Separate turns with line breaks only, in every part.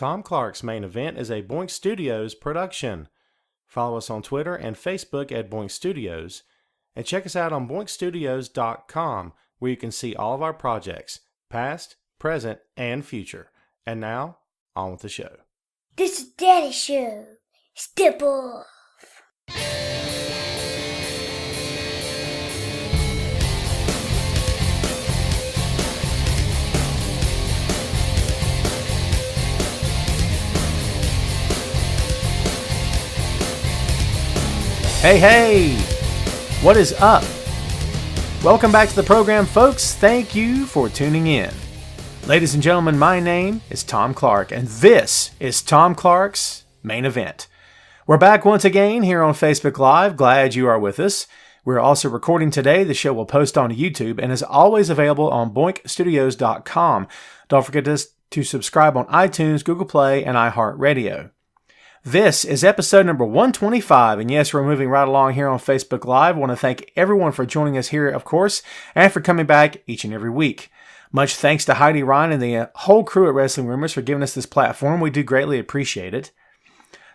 Tom Clark's Main Event is a Boink Studios production. Follow us on Twitter and Facebook at Boink Studios, and check us out on boinkstudios.com, where you can see all of our projects, past, present, and future. And now, on with the show.
This is Daddy's show. Step off.
Hey, what is up? Welcome back to the program, folks. Thank you for tuning in. Ladies and gentlemen, my name is Tom Clark, and this is Tom Clark's Main Event. We're back once again here on Facebook Live. Glad you are with us. We're also recording today. The show will post on YouTube and is always available on boinkstudios.com. Don't forget to subscribe on iTunes, Google Play, and iHeartRadio. This is episode number 125, and yes, we're moving right along here on Facebook Live. I want to thank everyone for joining us here, of course, and for coming back each and every week. Much thanks to Heidi Ryan and the whole crew at Wrestling Rumors for giving us this platform. We do greatly appreciate it.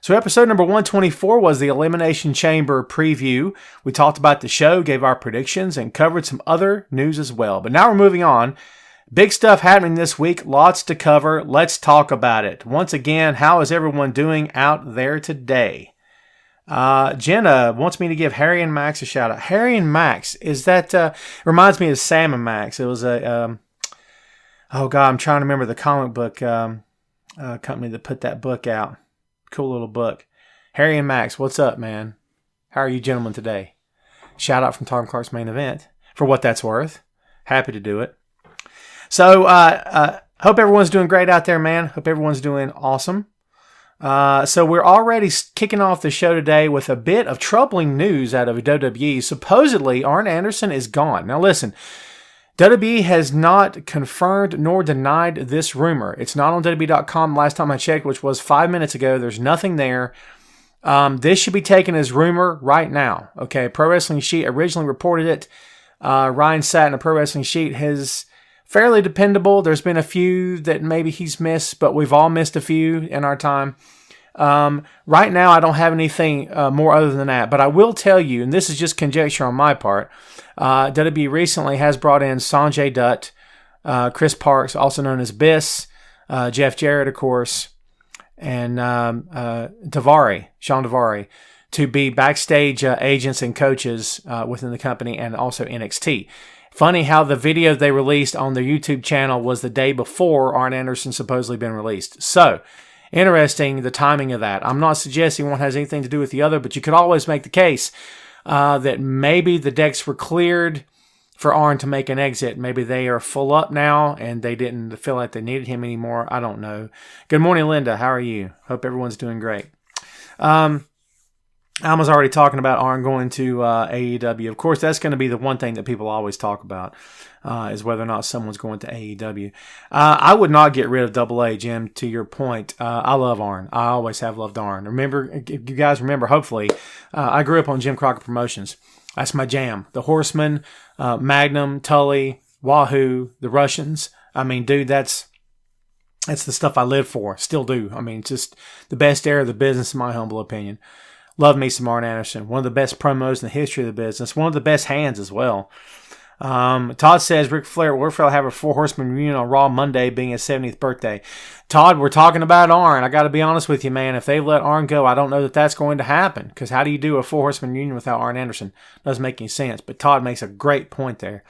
So episode number 124 was the Elimination Chamber preview. We talked about the show, gave our predictions, and covered some other news as well. But now we're moving on. Big stuff happening this week. Lots to cover. Let's talk about it. Once again, how is everyone doing out there today? Jenna wants me to give Harry and Max a shout out. Harry and Max, is that, reminds me of Sam and Max. It was a, oh God, I'm trying to remember the comic book company that put that book out. Cool little book. Harry and Max, what's up, man? How are you gentlemen today? Shout out from Tom Clark's Main Event, for what that's worth. Happy to do it. So, hope everyone's doing great out there, man. Hope everyone's doing awesome. So we're already kicking off the show today with a bit of troubling news out of WWE. Supposedly, Arn Anderson is gone. Now listen, WWE has not confirmed nor denied this rumor. It's not on WWE.com last time I checked, which was 5 minutes ago. There's nothing there. This should be taken as rumor right now. Okay, Pro Wrestling Sheet originally reported it. Ryan Satin of Pro Wrestling Sheet has fairly dependable. There's been a few that maybe he's missed, but we've all missed a few in our time. Right now, I don't have anything more other than that, but I will tell you, and this is just conjecture on my part, WWE recently has brought in Sanjay Dutt, Chris Parks, also known as Biss, Jeff Jarrett, of course, and Sean Daivari, to be backstage agents and coaches within the company and also NXT. Funny how the video they released on their YouTube channel was the day before Arn Anderson supposedly been released. So, interesting the timing of that. I'm not suggesting one has anything to do with the other, but you could always make the case that maybe the decks were cleared for Arn to make an exit. Maybe they are full up now and they didn't feel like they needed him anymore. I don't know. Good morning, Linda. How are you? Hope everyone's doing great. I was already talking about Arn going to AEW. Of course, that's going to be the one thing that people always talk about, is whether or not someone's going to AEW. I would not get rid of Double A, Jim, to your point. I love Arn. I always have loved Arn. Remember, if you guys remember, hopefully, I grew up on Jim Crockett Promotions. That's my jam. The Horsemen, Magnum, Tully, Wahoo, the Russians. I mean, dude, that's the stuff I live for. Still do. I mean, it's just the best era of the business, in my humble opinion. Love me some Arn Anderson. One of the best promos in the history of the business. One of the best hands as well. Todd says Ric Flair will have a Four Horsemen reunion on Raw Monday, being his 70th birthday. Todd, we're talking about Arn. I got to be honest with you, man. If they let Arn go, I don't know that that's going to happen. Because how do you do a Four Horsemen reunion without Arn Anderson? Doesn't make any sense. But Todd makes a great point there.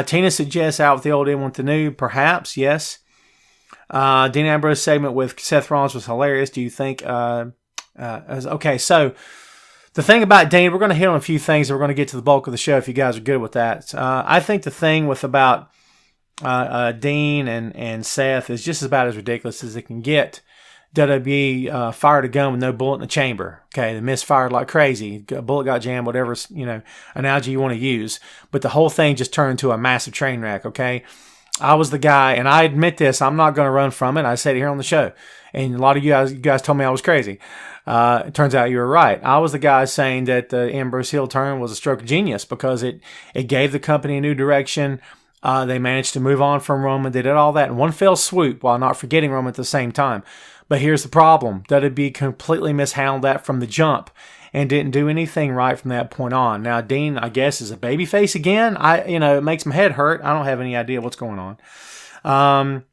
Tina suggests out with the old, in with the new. Perhaps, yes. Dean Ambrose segment with Seth Rollins was hilarious. Do you think... okay, so the thing about Dean, we're going to hit on a few things and we're going to get to the bulk of the show if you guys are good with that. I think the thing about Dean and Seth is just about as ridiculous as it can get. WWE fired a gun with no bullet in the chamber. Okay, they misfired like crazy. A bullet got jammed, whatever analogy you want to use. But the whole thing just turned into a massive train wreck. Okay, I was the guy, and I admit this. I'm not going to run from it. I said it here on the show, and a lot of you guys told me I was crazy. It turns out you were right. I was the guy saying that the Ambrose heel turn was a stroke of genius because it gave the company a new direction. They managed to move on from Roman. They did all that in one fell swoop while not forgetting Roman at the same time. But here's the problem. WB completely mishandled that from the jump and didn't do anything right from that point on. Now, Dean, I guess, is a babyface again. It makes my head hurt. I don't have any idea what's going on.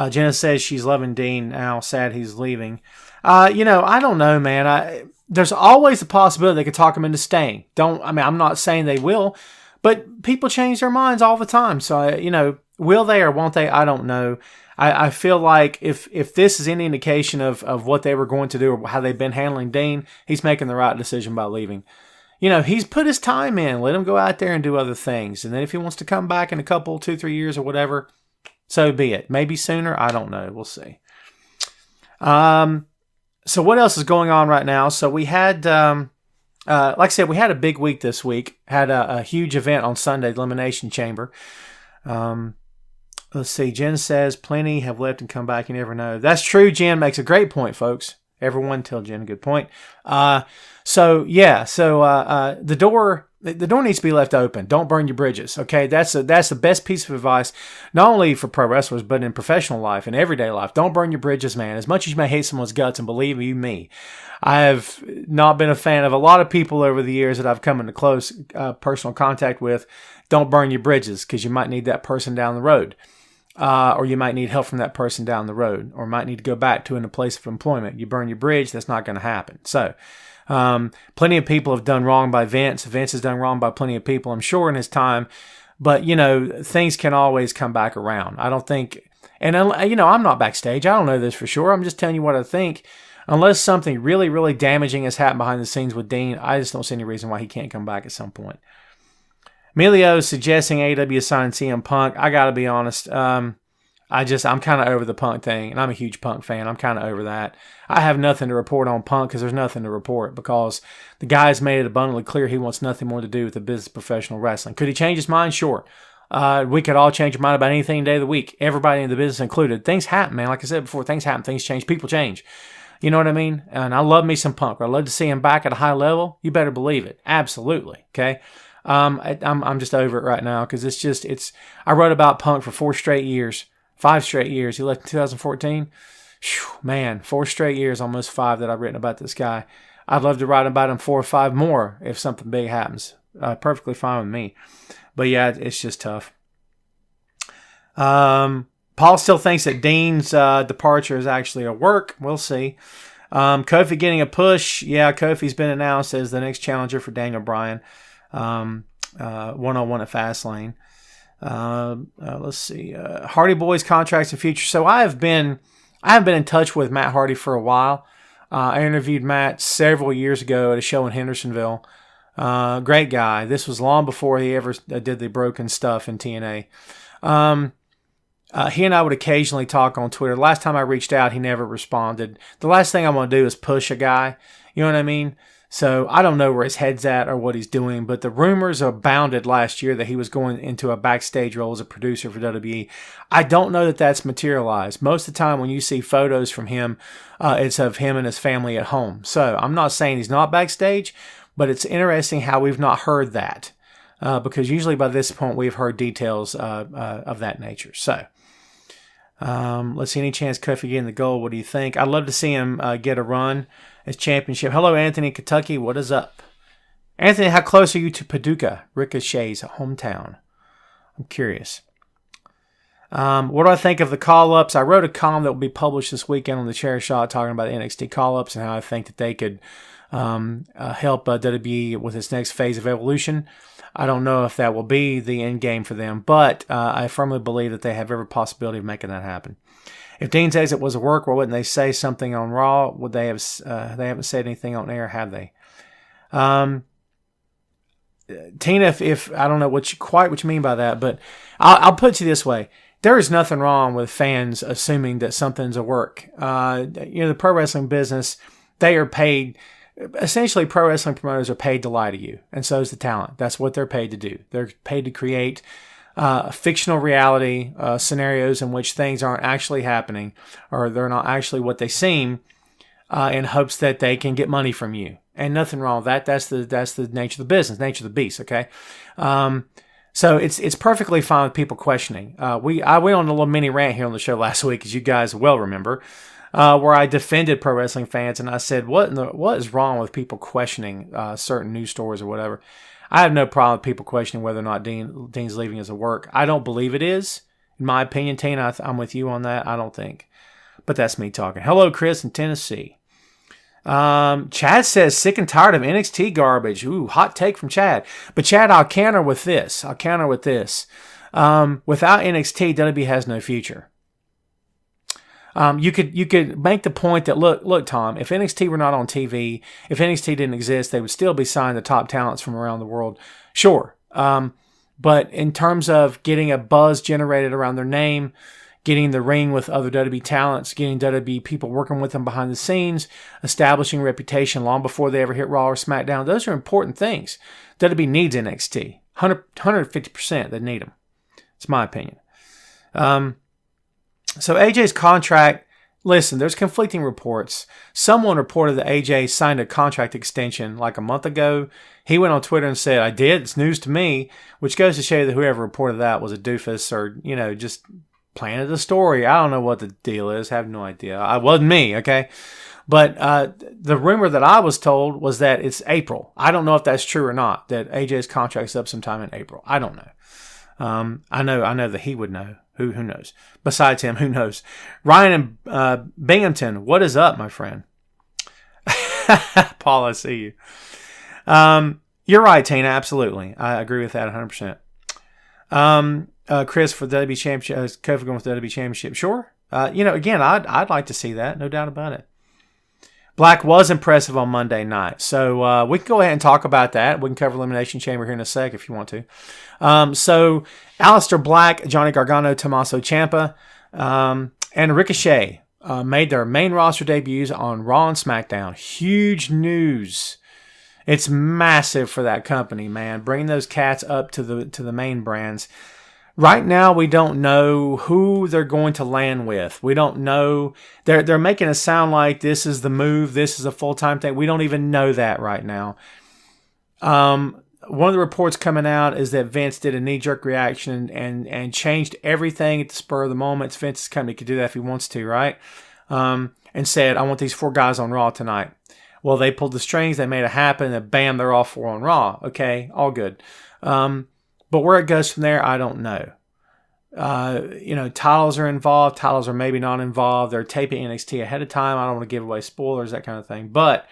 Jenna says she's loving Dean now, sad he's leaving. I don't know, man. There's always the possibility they could talk him into staying. I'm not saying they will, but people change their minds all the time. So, will they or won't they? I don't know. I feel like if this is any indication of what they were going to do or how they've been handling Dean, he's making the right decision by leaving. He's put his time in. Let him go out there and do other things. And then if he wants to come back in a couple, 2-3 years or whatever, so be it. Maybe sooner. I don't know. We'll see. So what else is going on right now? So we had, like I said, we had a big week this week. Had a huge event on Sunday, Elimination Chamber. Let's see. Jen says, plenty have left and come back. You never know. That's true. Jen makes a great point, folks. Everyone tell Jen a good point. The door needs to be left open. Don't burn your bridges. Okay. That's the best piece of advice, not only for pro wrestlers, but in professional life and everyday life. Don't burn your bridges, man. As much as you may hate someone's guts, and believe me, I have not been a fan of a lot of people over the years that I've come into close personal contact with. Don't burn your bridges, because you might need that person down the road. Or you might need help from that person down the road, or might need to go back to a place of employment. You burn your bridge, that's not going to happen. So, plenty of people have done wrong by Vince. Vince has done wrong by plenty of people, I'm sure, in his time. But, things can always come back around. I don't think, and, I'm not backstage. I don't know this for sure. I'm just telling you what I think. Unless something really, really damaging has happened behind the scenes with Dean, I just don't see any reason why he can't come back at some point. Emilio suggesting AEW sign CM Punk. I got to be honest. I'm kind of over the Punk thing, and I'm a huge Punk fan. I'm kind of over that. I have nothing to report on Punk because there's nothing to report, because the guy's made it abundantly clear he wants nothing more to do with the business of professional wrestling. Could he change his mind? Sure. We could all change our mind about anything day of the week, everybody in the business included. Things happen, man. Like I said before, things happen, things change, people change. You know what I mean? And I love me some Punk. I'd love to see him back at a high level. You better believe it. Absolutely. Okay? I'm just over it right now, because I wrote about Punk for 5 straight years. He left in 2014. Whew, man, 4 straight years, almost 5 that I've written about this guy. I'd love to write about him 4 or 5 more if something big happens. Perfectly fine with me. But yeah, it's just tough. Paul still thinks that Dean's departure is actually a work. We'll see. Kofi getting a push. Yeah, Kofi's been announced as the next challenger for Daniel Bryan. One-on-one at Fastlane. Let's see. Hardy Boys contracts and future. So I have been in touch with Matt Hardy for a while. I interviewed Matt several years ago at a show in Hendersonville. Great guy. This was long before he ever did the broken stuff in TNA. He and I would occasionally talk on Twitter. The last time I reached out, he never responded. The last thing I want to do is push a guy. You know what I mean? So I don't know where his head's at or what he's doing, but the rumors abounded last year that he was going into a backstage role as a producer for WWE. I don't know that that's materialized. Most of the time when you see photos from him, it's of him and his family at home. So I'm not saying he's not backstage, but it's interesting how we've not heard that, because usually by this point we've heard details of that nature. So let's see, any chance Kofi getting the gold? What do you think? I'd love to see him get a run as championship. Hello, Anthony, Kentucky. What is up? Anthony, how close are you to Paducah, Ricochet's hometown? I'm curious. What do I think of the call-ups? I wrote a column that will be published this weekend on the Chairshot talking about the NXT call-ups and how I think that they could help WWE with its next phase of evolution. I don't know if that will be the end game for them, but I firmly believe that they have every possibility of making that happen. If Dean's exit was a work, why wouldn't they say something on Raw? Would they have? They haven't said anything on air, have they? Tina, if I don't know what you mean by that, but I'll put it to you this way: there is nothing wrong with fans assuming that something's a work. The pro wrestling business, they are paid. Essentially, pro wrestling promoters are paid to lie to you, and so is the talent. That's what they're paid to do. They're paid to create fictional reality scenarios in which things aren't actually happening, or they're not actually what they seem, in hopes that they can get money from you. And nothing wrong with that. That's the nature of the business, nature of the beast. Okay. So it's perfectly fine with people questioning. I went on a little mini rant here on the show last week, as you guys well remember, where I defended pro wrestling fans, and I said, what is wrong with people questioning certain news stories or whatever? I have no problem with people questioning whether or not Dean's leaving as a work. I don't believe it is. In my opinion, Tina, I'm with you on that. I don't think. But that's me talking. Hello, Chris in Tennessee. Chad says, sick and tired of NXT garbage. Ooh, hot take from Chad. But Chad, I'll counter with this. Without NXT, WWE has no future. You could make the point that, look, Tom, if NXT were not on TV, if NXT didn't exist, they would still be signing the top talents from around the world. Sure. But in terms of getting a buzz generated around their name, getting the ring with other WWE talents, getting WWE people working with them behind the scenes, establishing a reputation long before they ever hit Raw or SmackDown, those are important things. WWE needs NXT. 150% they need them. It's my opinion. So AJ's contract, listen, there's conflicting reports. Someone reported that AJ signed a contract extension like a month ago. He went on Twitter and said, I did. It's news to me, which goes to show you that whoever reported that was a doofus or, just planted a story. I don't know what the deal is. I have no idea. It wasn't me, okay? But the rumor that I was told was that it's April. I don't know if that's true or not, that AJ's contract's up sometime in April. I don't know. I know that he would know. Who knows? Besides him, who knows? Ryan in Binghamton, what is up, my friend? Paul, I see you. You're right, Tina. Absolutely. I agree with that 100%. Chris for the WWE Championship, Kofi going for the WWE Championship. Sure. Again, I'd like to see that. No doubt about it. Black was impressive on Monday night. So we can go ahead and talk about that. We can cover Elimination Chamber here in a sec if you want to. So Aleister Black, Johnny Gargano, Tommaso Ciampa, and Ricochet made their main roster debuts on Raw and SmackDown. Huge news. It's massive for that company, man. Bringing those cats up to the main brands. Right now, we don't know who they're going to land with. We don't know. They're making it sound like this is the move. This is a full-time thing. We don't even know that right now. One of the reports coming out is that Vince did a knee-jerk reaction and changed everything at the spur of the moment. It's Vince's company. He could do that if he wants to, right? And said, I want these 4 guys on Raw tonight. Well, they pulled the strings. They made it happen. And bam, they're all 4 on Raw. Okay, all good. But where it goes from there, I don't know. Titles are involved. Titles are maybe not involved. They're taping NXT ahead of time. I don't want to give away spoilers, that kind of thing. But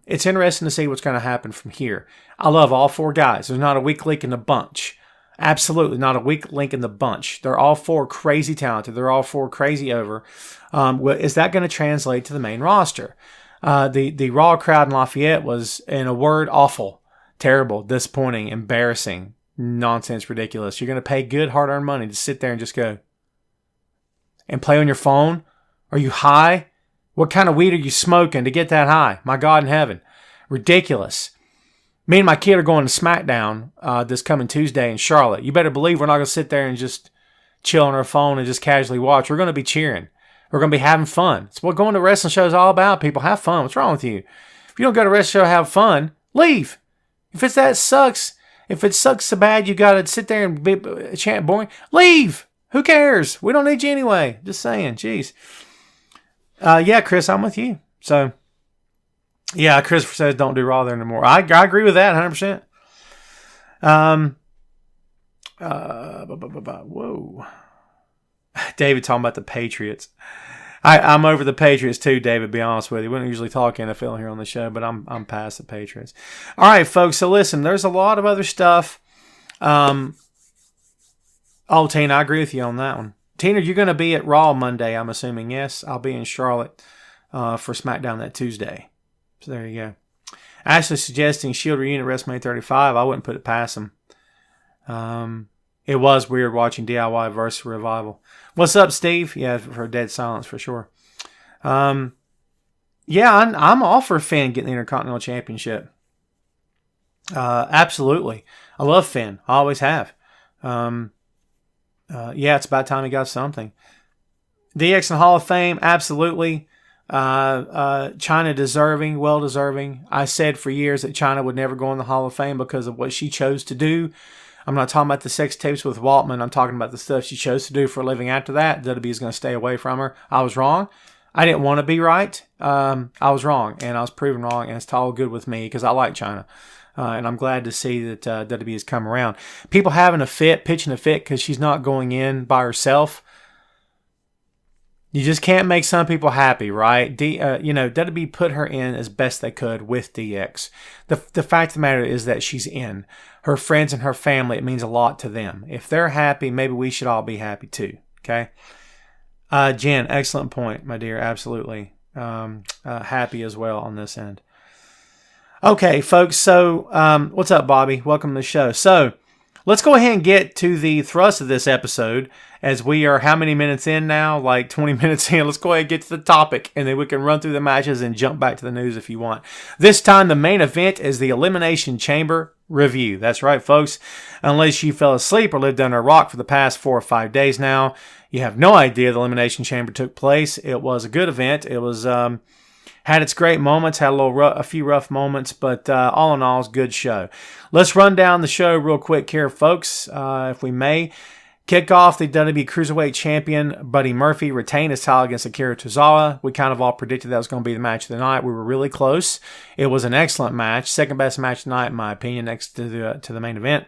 it's interesting to see what's going to happen from here. I love all 4 guys. There's not a weak link in the bunch. Absolutely not a weak link in the bunch. They're all 4 crazy talented. They're all 4 crazy over. Is that going to translate to the main roster? The Raw crowd in Lafayette was, in a word, awful, terrible, disappointing, embarrassing, nonsense, ridiculous. You're going to pay good, hard-earned money to sit there and just go and play on your phone? Are you high? What kind of weed are you smoking to get that high? My God in heaven. Ridiculous. Me and my kid are going to SmackDown this coming Tuesday in Charlotte. You better believe we're not going to sit there and just chill on our phone and just casually watch. We're going to be cheering. We're going to be having fun. It's what going to wrestling shows is all about, people. Have fun. What's wrong with you? If you don't go to a wrestling show, have fun, leave. If it sucks so bad you got to sit there and be chant boring, leave. Who cares? We don't need you anyway. Just saying. Jeez. Yeah, Chris, I'm with you. So, yeah, Christopher says don't do Raw there anymore. I agree with that 100%. Whoa. David talking about the Patriots. I'm over the Patriots too, David, be honest with you. We don't usually talk NFL here on the show, but I'm past the Patriots. All right, folks, so listen, there's a lot of other stuff. Tina, I agree with you on that one. Tina, you're going to be at Raw Monday, I'm assuming. Yes, I'll be in Charlotte for SmackDown that Tuesday. So there you go. Ashley suggesting Shield reunion at WrestleMania 35. I wouldn't put it past them. It was weird watching DIY versus Revival. What's up, Steve? Yeah, for dead silence for sure. Yeah, I'm all for Finn getting the Intercontinental Championship. Absolutely. I love Finn. I always have. Yeah, it's about time he got something. DX in Hall of Fame, absolutely. China deserving, well deserving. I said for years that China would never go in the Hall of Fame because of what she chose to do. I'm not talking about the sex tapes with Waltman. I'm talking about the stuff she chose to do for a living after that. WWE is going to stay away from her. I was wrong. I didn't want to be right. I was wrong, and I was proven wrong, and it's all good with me because I like China. And I'm glad to see that WWE has come around. People having a fit, pitching a fit because she's not going in by herself. You just can't make some people happy, right? WWE put her in as best they could with DX. The fact of the matter is that she's in. Her friends and her family, it means a lot to them. If they're happy, maybe we should all be happy too, okay? Jen, excellent point, my dear. Absolutely. Happy as well on this end. Okay, folks. So, what's up, Bobby? Welcome to the show. So, let's go ahead and get to the thrust of this episode, as we are how many minutes in now? Like 20 minutes in. Let's go ahead and get to the topic, and then we can run through the matches and jump back to the news if you want. This time, the main event is the Elimination Chamber review. That's right, folks. Unless you fell asleep or lived under a rock for the past 4 or 5 days now, you have no idea the Elimination Chamber took place. It was a good event. It was had its great moments, had a few rough moments, but all in all, it's a good show. Let's run down the show real quick here, folks, if we may. Kick off, the WWE Cruiserweight Champion, Buddy Murphy, retained his title against Akira Tozawa. We kind of all predicted that was going to be the match of the night. We were really close. It was an excellent match. Second best match tonight, in my opinion, next to the main event.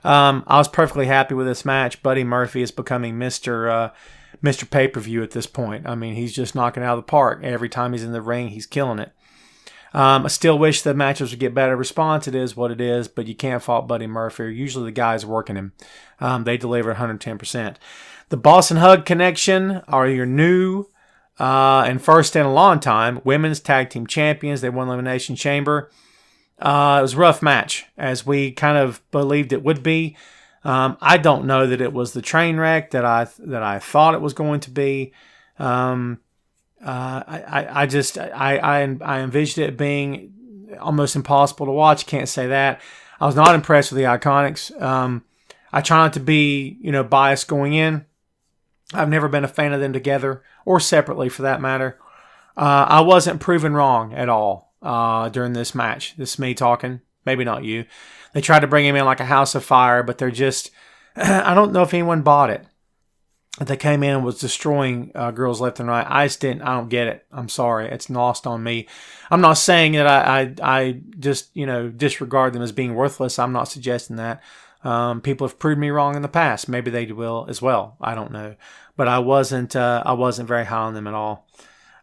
I was perfectly happy with this match. Buddy Murphy is becoming Mr. Pay-Per-View at this point. I mean, he's just knocking it out of the park. Every time he's in the ring, he's killing it. I still wish the matches would get better response. It is what it is, but you can't fault Buddy Murphy. Usually the guys working him. They deliver 110%. The Boston Hug Connection are your new and first in a long time women's tag team champions. They won Elimination Chamber. It was a rough match, as we kind of believed it would be. I don't know that it was the train wreck that I thought it was going to be. I envisioned it being almost impossible to watch. Can't say that. I was not impressed with the Iconics. I try not to be, biased going in. I've never been a fan of them together or separately, for that matter. I wasn't proven wrong at all during this match. This is me talking. Maybe not you. They tried to bring him in like a house of fire, but they're just... I don't know if anyone bought it. They came in and was destroying girls left and right. I don't get it. I'm sorry. It's lost on me. I'm not saying that I just, disregard them as being worthless. I'm not suggesting that. People have proved me wrong in the past. Maybe they will as well. I don't know. But I wasn't very high on them at all.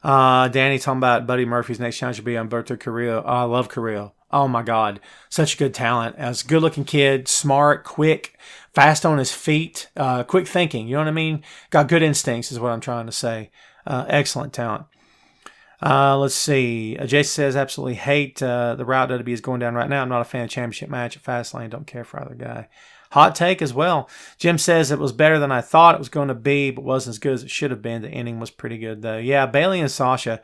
Danny talking about Buddy Murphy's next challenge should be Humberto Carrillo. Oh, I love Carrillo. Oh my God. Such a good talent. As a good looking kid, smart, quick, fast on his feet, quick thinking. You know what I mean? Got good instincts is what I'm trying to say. Excellent talent. Let's see. Jason says, absolutely hate the route WWE is going down right now. I'm not a fan of championship match at Fastlane. Don't care for either guy. Hot take as well. Jim says it was better than I thought it was going to be, but wasn't as good as it should have been. The ending was pretty good, though. Yeah, Bayley and Sasha.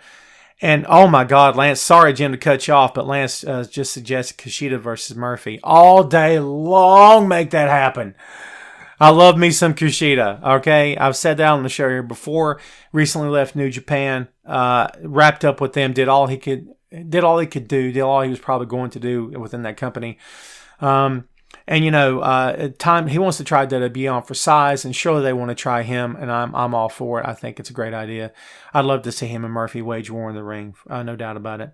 And, oh, my God, Lance. Sorry, Jim, to cut you off, but Lance just suggested Kushida versus Murphy. All day long, make that happen. I love me some Kushida, okay? I've said that on the show here before. Recently left New Japan. Wrapped up with them. Did all he could do. Did all he was probably going to do within that company. And time he wants to try WWE on for size, and surely they want to try him, and I'm all for it. I think it's a great idea. I'd love to see him and Murphy wage war in the ring, no doubt about it.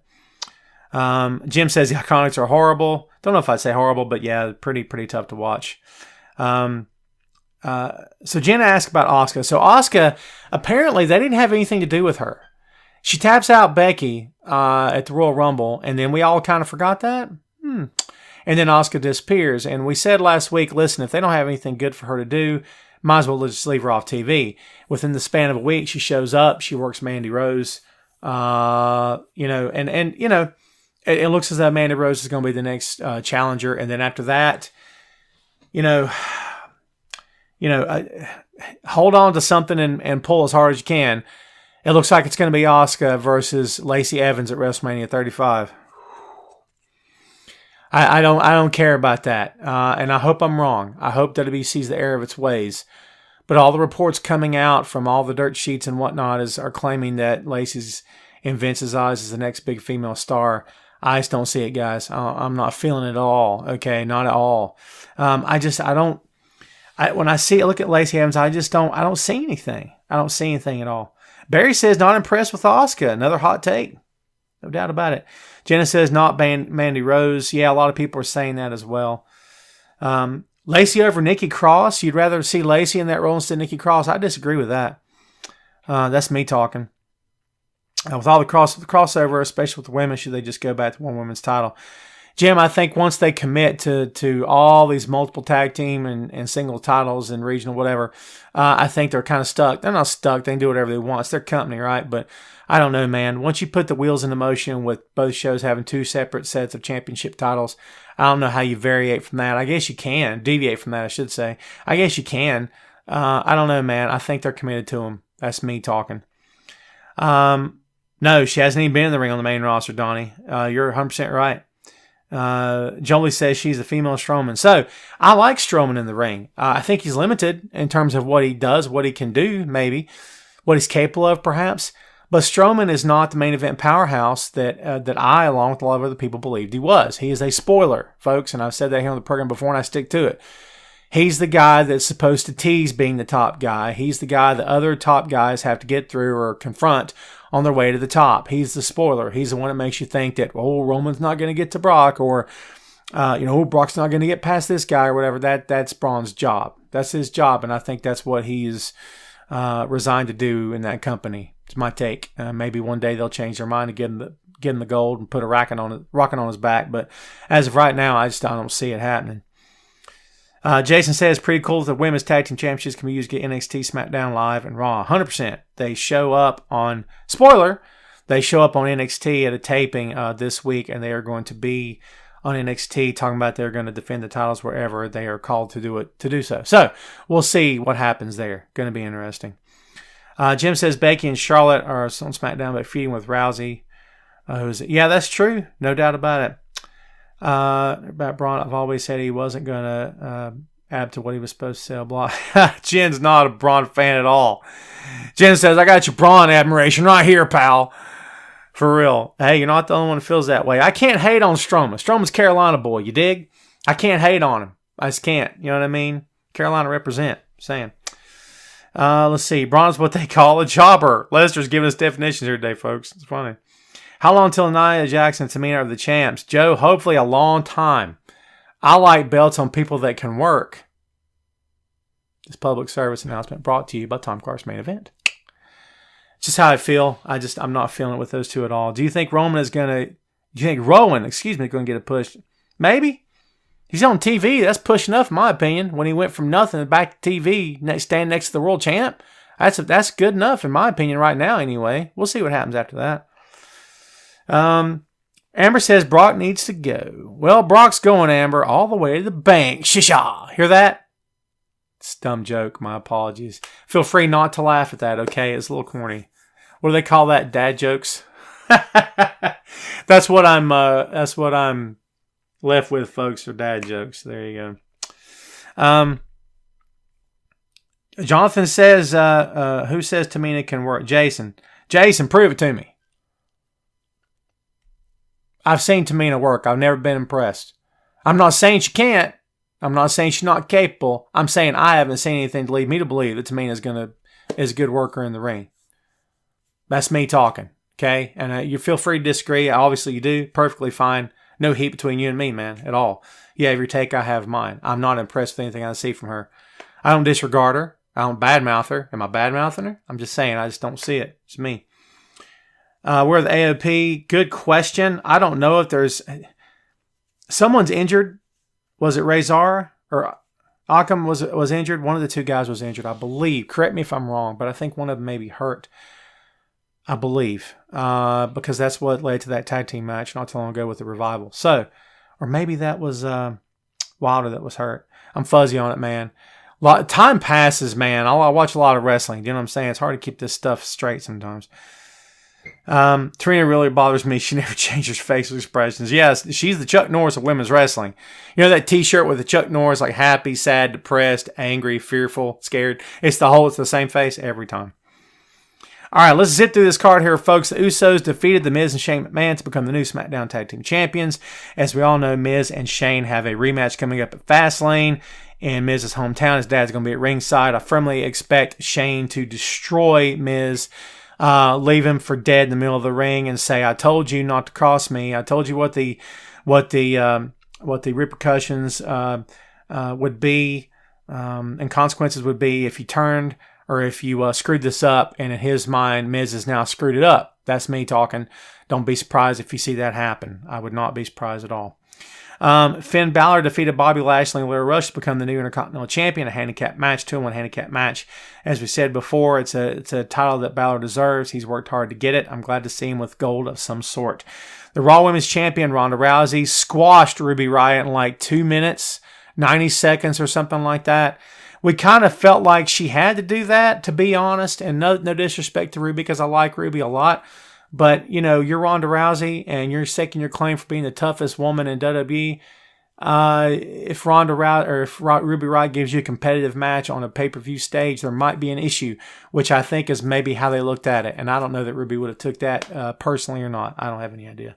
Jim says the Iconics are horrible. Don't know if I'd say horrible, but yeah, pretty tough to watch. So Jenna asked about Asuka. So Asuka, apparently they didn't have anything to do with her. She taps out Becky at the Royal Rumble, and then we all kind of forgot that. And then Asuka disappears. And we said last week, listen, if they don't have anything good for her to do, might as well just leave her off TV. Within the span of a week, she shows up. She works Mandy Rose. It looks as though Mandy Rose is going to be the next challenger. And then after that, hold on to something and pull as hard as you can. It looks like it's going to be Asuka versus Lacey Evans at WrestleMania 35. I don't care about that, and I hope I'm wrong. I hope WWE sees the error of its ways. But all the reports coming out from all the dirt sheets and whatnot are claiming that Lacey's in Vince's eyes is the next big female star. I just don't see it, guys. I'm not feeling it at all. Okay, not at all. When I look at Lacey Evans, I don't see anything. I don't see anything at all. Barry says not impressed with Asuka. Another hot take. No doubt about it. Jenna says not Mandy Rose. Yeah, a lot of people are saying that as well. Lacey over Nikki Cross. You'd rather see Lacey in that role instead of Nikki Cross. I disagree with that. That's me talking. With all the crossover, especially with the women, should they just go back to one women's title? Jim, I think once they commit to all these multiple tag team and single titles and regional whatever, I think they're kind of stuck. They're not stuck. They can do whatever they want. It's their company, right? But I don't know, man. Once you put the wheels into motion with both shows having two separate sets of championship titles, I don't know how you variate from that. I guess you can. Deviate from that, I should say. I guess you can. I don't know, man. I think they're committed to them. That's me talking. No, she hasn't even been in the ring on the main roster, Donnie. You're 100% right. Jolie says she's a female Strowman. So, I like Strowman in the ring. I think he's limited in terms of what he does, what he can do, maybe, what he's capable of, perhaps. But Strowman is not the main event powerhouse that I, along with a lot of other people, believed he was. He is a spoiler, folks, and I've said that here on the program before, and I stick to it. He's the guy that's supposed to tease being the top guy. He's the guy that other top guys have to get through or confront on their way to the top. He's the spoiler. He's the one that makes you think that, Roman's not going to get to Brock, or, Brock's not going to get past this guy or whatever. That's Braun's job. That's his job, and I think that's what he's resigned to do in that company. It's my take. Maybe one day they'll change their mind and get him the gold and put a rocket on his back. But as of right now, I don't see it happening. Jason says, pretty cool that the women's tag team championships can be used to get NXT, SmackDown Live, and Raw. 100%. They show up on, spoiler, they show up on NXT at a taping this week, and they are going to be on NXT talking about they're going to defend the titles wherever they are called to do so. So, we'll see what happens there. Going to be interesting. Jim says Becky and Charlotte are on SmackDown, but feuding with Rousey. Yeah, that's true. No doubt about it. About Braun, I've always said he wasn't going to add to what he was supposed to sell. Blah. Jen's not a Braun fan at all. Jen says, I got your Braun admiration right here, pal. For real. Hey, you're not the only one who feels that way. I can't hate on Strowman. Strowman's Carolina boy, you dig? I can't hate on him. I just can't. You know what I mean? Carolina represent. Saying. Let's see. Braun's what they call a jobber. Lester's giving us definitions here today, folks. It's funny. How long till Nia Jax and Tamina are the champs? Joe, hopefully a long time. I like belts on people that can work. This public service announcement brought to you by Tom Clark's Main Event. Just how I feel. I'm not feeling it with those two at all. Do you think Rowan is going to get a push? Maybe. He's on TV. That's push enough, in my opinion. When he went from nothing back to TV, standing next to the world champ, that's good enough, in my opinion, right now. Anyway, we'll see what happens after that. Amber says Brock needs to go. Well, Brock's going, Amber, all the way to the bank. Shisha. Hear that? It's a dumb joke. My apologies. Feel free not to laugh at that. Okay, it's a little corny. What do they call that? Dad jokes. That's what I'm left with, folks, are dad jokes. There you go. Jonathan says, who says Tamina can work? Jason, prove it to me. I've seen Tamina work. I've never been impressed. I'm not saying she can't. I'm not saying she's not capable. I'm saying I haven't seen anything to lead me to believe that Tamina is a good worker in the ring. That's me talking. Okay? And you feel free to disagree. Obviously you do. Perfectly fine. No heat between you and me, man, at all. You have your take, I have mine. I'm not impressed with anything I see from her. I don't disregard her. I don't badmouth her. Am I badmouthing her? I'm just saying I just don't see it. It's me. We're the AOP. Good question. I don't know if there's... Someone's injured. Was it Razor or Akam was injured? One of the two guys was injured, I believe. Correct me if I'm wrong, but I think one of them may be hurt. I believe. Because that's what led to that tag team match not too long ago with the Revival. So, or maybe that was Wilder that was hurt. I'm fuzzy on it, man. Time passes, man. I watch a lot of wrestling. You know what I'm saying? It's hard to keep this stuff straight sometimes. Trina really bothers me. She never changes facial expressions. Yes, she's the Chuck Norris of women's wrestling. You know that t-shirt with the Chuck Norris, like happy, sad, depressed, angry, fearful, scared? It's the same face every time. All right, let's zip through this card here, folks. The Usos defeated The Miz and Shane McMahon to become the new SmackDown Tag Team Champions. As we all know, Miz and Shane have a rematch coming up at Fastlane in Miz's hometown. His dad's going to be at ringside. I firmly expect Shane to destroy Miz, leave him for dead in the middle of the ring, and say, "I told you not to cross me. I told you what the repercussions would be and consequences would be if you turned." Or if you screwed this up, and in his mind, Miz has now screwed it up. That's me talking. Don't be surprised if you see that happen. I would not be surprised at all. Finn Balor defeated Bobby Lashley and Leo Rush to become the new Intercontinental Champion. A handicap match, 2-on-1 handicap match. As we said before, it's a title that Balor deserves. He's worked hard to get it. I'm glad to see him with gold of some sort. The Raw Women's Champion, Ronda Rousey, squashed Ruby Riott in like 2 minutes, 90 seconds or something like that. We kind of felt like she had to do that, to be honest, and no disrespect to Ruby, because I like Ruby a lot. But, you know, you're Ronda Rousey, and you're staking your claim for being the toughest woman in WWE. If Ruby Riott gives you a competitive match on a pay-per-view stage, there might be an issue, which I think is maybe how they looked at it. And I don't know that Ruby would have took that personally or not. I don't have any idea.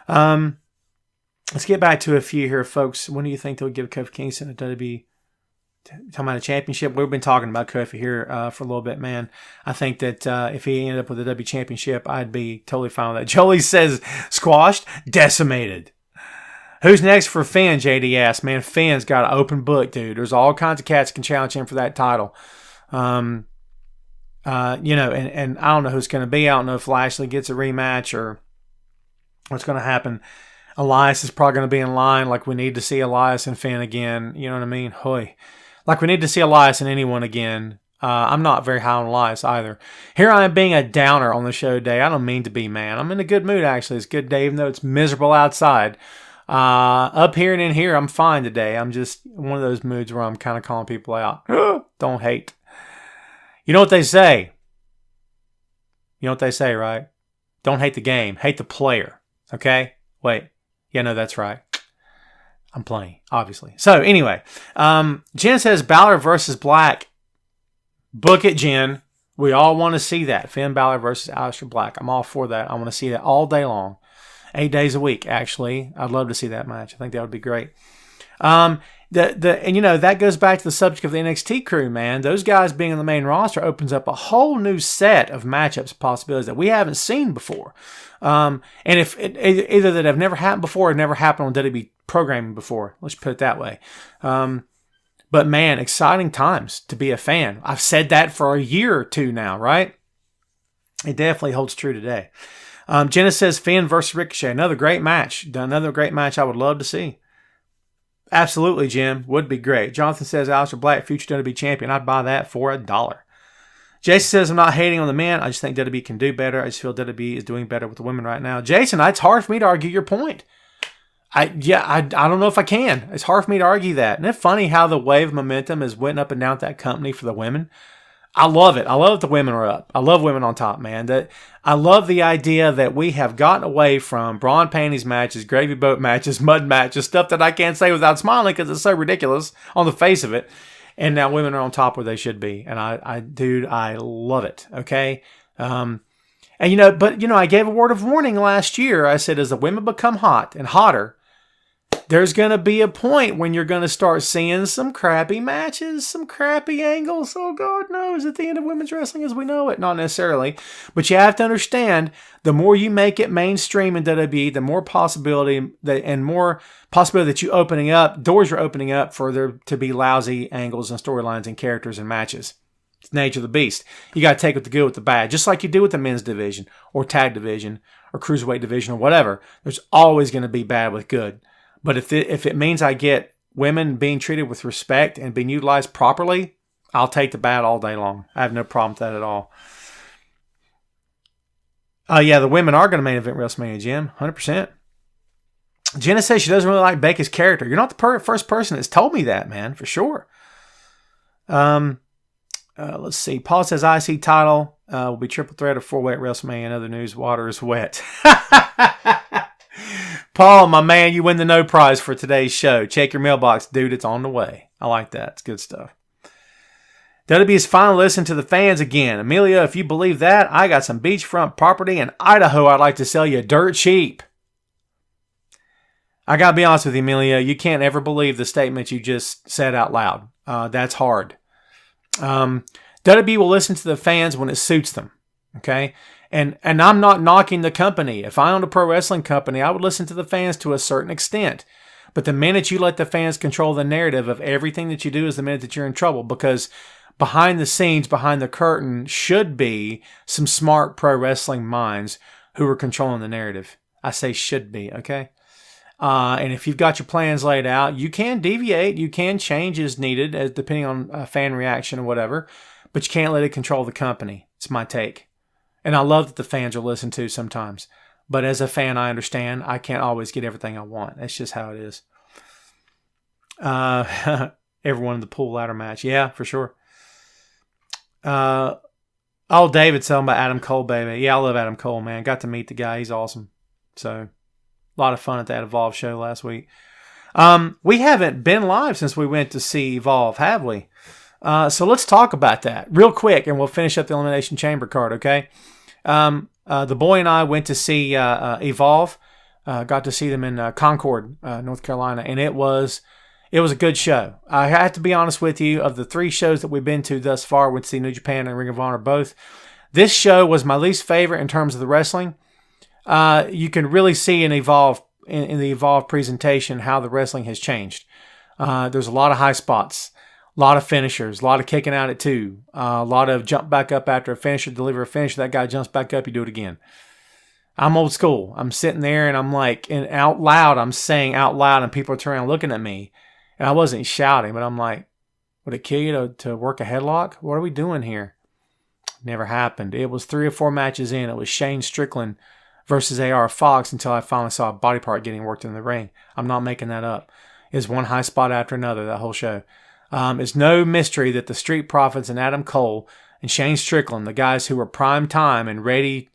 Let's get back to a few here, folks. When do you think they'll give Kofi Kingston a WWE? Talking about a championship, we've been talking about Kofi here for a little bit, man. I think that if he ended up with a W championship, I'd be totally fine with that. Jolie says, squashed, decimated. Who's next for Finn, JD asks. Man, Finn's got an open book, dude. There's all kinds of cats can challenge him for that title. And I don't know who's going to be. I don't know if Lashley gets a rematch or what's going to happen. Elias is probably going to be in line. Like, we need to see Elias and Finn again. You know what I mean? Hoy. Like, we need to see Elias and anyone again. I'm not very high on Elias either. Here I am being a downer on the show today. I don't mean to be, man. I'm in a good mood, actually. It's a good day, even though it's miserable outside. Up here and in here, I'm fine today. I'm just one of those moods where I'm kind of calling people out. Don't hate. You know what they say? You know what they say, right? Don't hate the game. Hate the player. Okay? Wait. Yeah, no, that's right. I'm playing, obviously. So, anyway, Jen says Balor versus Black. Book it, Jen. We all want to see that. Finn Balor versus Aleister Black. I'm all for that. I want to see that all day long. 8 days a week, actually. I'd love to see that match. I think that would be great. And that goes back to the subject of the NXT crew, man. Those guys being in the main roster opens up a whole new set of matchups possibilities that we haven't seen before. And if either that have never happened before or never happened on WWE programming before. Let's put it that way. But man, exciting times to be a fan. I've said that for a year or two now, right? It definitely holds true today. Jenna says Finn versus Ricochet. Another great match. Another great match I would love to see. Absolutely, Jim. Would be great. Jonathan says Aleister Black, future WWE champion. I'd buy that for $1. Jason says, I'm not hating on the men. I just think WWE can do better. I just feel WWE is doing better with the women right now. Jason, it's hard for me to argue your point. I don't know if I can. It's hard for me to argue that. Isn't it funny how the wave of momentum is went up and down at that company for the women? I love it. I love that the women are up. I love women on top, man. I love the idea that we have gotten away from bra and panties matches, gravy boat matches, mud matches, stuff that I can't say without smiling because it's so ridiculous on the face of it. And now women are on top where they should be. And I love it. Okay. I gave a word of warning last year. I said, as the women become hot and hotter, there's going to be a point when you're going to start seeing some crappy matches, some crappy angles. Oh, God knows at the end of women's wrestling as we know it. Not necessarily. But you have to understand, the more you make it mainstream in WWE, the more possibility that you opening up, doors you're opening up for there to be lousy angles and storylines and characters and matches. It's the nature of the beast. You got to take with the good with the bad, just like you do with the men's division or tag division or cruiserweight division or whatever. There's always going to be bad with good. But if it means I get women being treated with respect and being utilized properly, I'll take the bad all day long. I have no problem with that at all. The women are going to main event WrestleMania, Jim. 100%. Jenna says she doesn't really like Baker's character. You're not the first person that's told me that, man, for sure. Let's see. Paul says IC title will be triple threat of 4-way at WrestleMania. In other news, water is wet. Paul, my man, you win the no prize for today's show. Check your mailbox, dude. It's on the way. I like that. It's good stuff. WWE's finally listened to the fans again. Amelia, if you believe that, I got some beachfront property in Idaho I'd like to sell you dirt cheap. I got to be honest with you, Amelia. You can't ever believe the statement you just said out loud. That's hard. WWE will listen to the fans when it suits them. Okay? And I'm not knocking the company. If I owned a pro wrestling company, I would listen to the fans to a certain extent. But the minute you let the fans control the narrative of everything that you do is the minute that you're in trouble, because behind the scenes, behind the curtain, should be some smart pro wrestling minds who are controlling the narrative. I say should be, okay? And if you've got your plans laid out, you can deviate, you can change as needed, as depending on fan reaction or whatever, but you can't let it control the company. It's my take. And I love that the fans are listened to sometimes. But as a fan, I understand I can't always get everything I want. That's just how it is. Everyone in the pool ladder match. Yeah, for sure. David's talking about Adam Cole, baby. Yeah, I love Adam Cole, man. Got to meet the guy. He's awesome. So, a lot of fun at that Evolve show last week. We haven't been live since we went to see Evolve, have we? So let's talk about that real quick, and we'll finish up the Elimination Chamber card, okay? The boy and I went to see Evolve. Got to see them in Concord, North Carolina, and it was a good show. I have to be honest with you, of the 3 shows that we've been to thus far, went to see New Japan and Ring of Honor both. This show was my least favorite in terms of the wrestling. You can really see in Evolve, in the Evolve presentation, how the wrestling has changed. There's a lot of high spots. A lot of finishers, a lot of kicking out at 2, a lot of jump back up after a finisher, deliver a finisher, that guy jumps back up, you do it again. I'm old school. I'm sitting there and I'm like, and out loud, I'm saying out loud, and people are turning around looking at me. And I wasn't shouting, but I'm like, would it kill you to work a headlock? What are we doing here? Never happened. It was 3 or 4 matches in. It was Shane Strickland versus AR Fox until I finally saw a body part getting worked in the ring. I'm not making that up. It's one high spot after another, that whole show. It's no mystery that the Street Profits and Adam Cole and Shane Strickland, the guys who were prime time and ready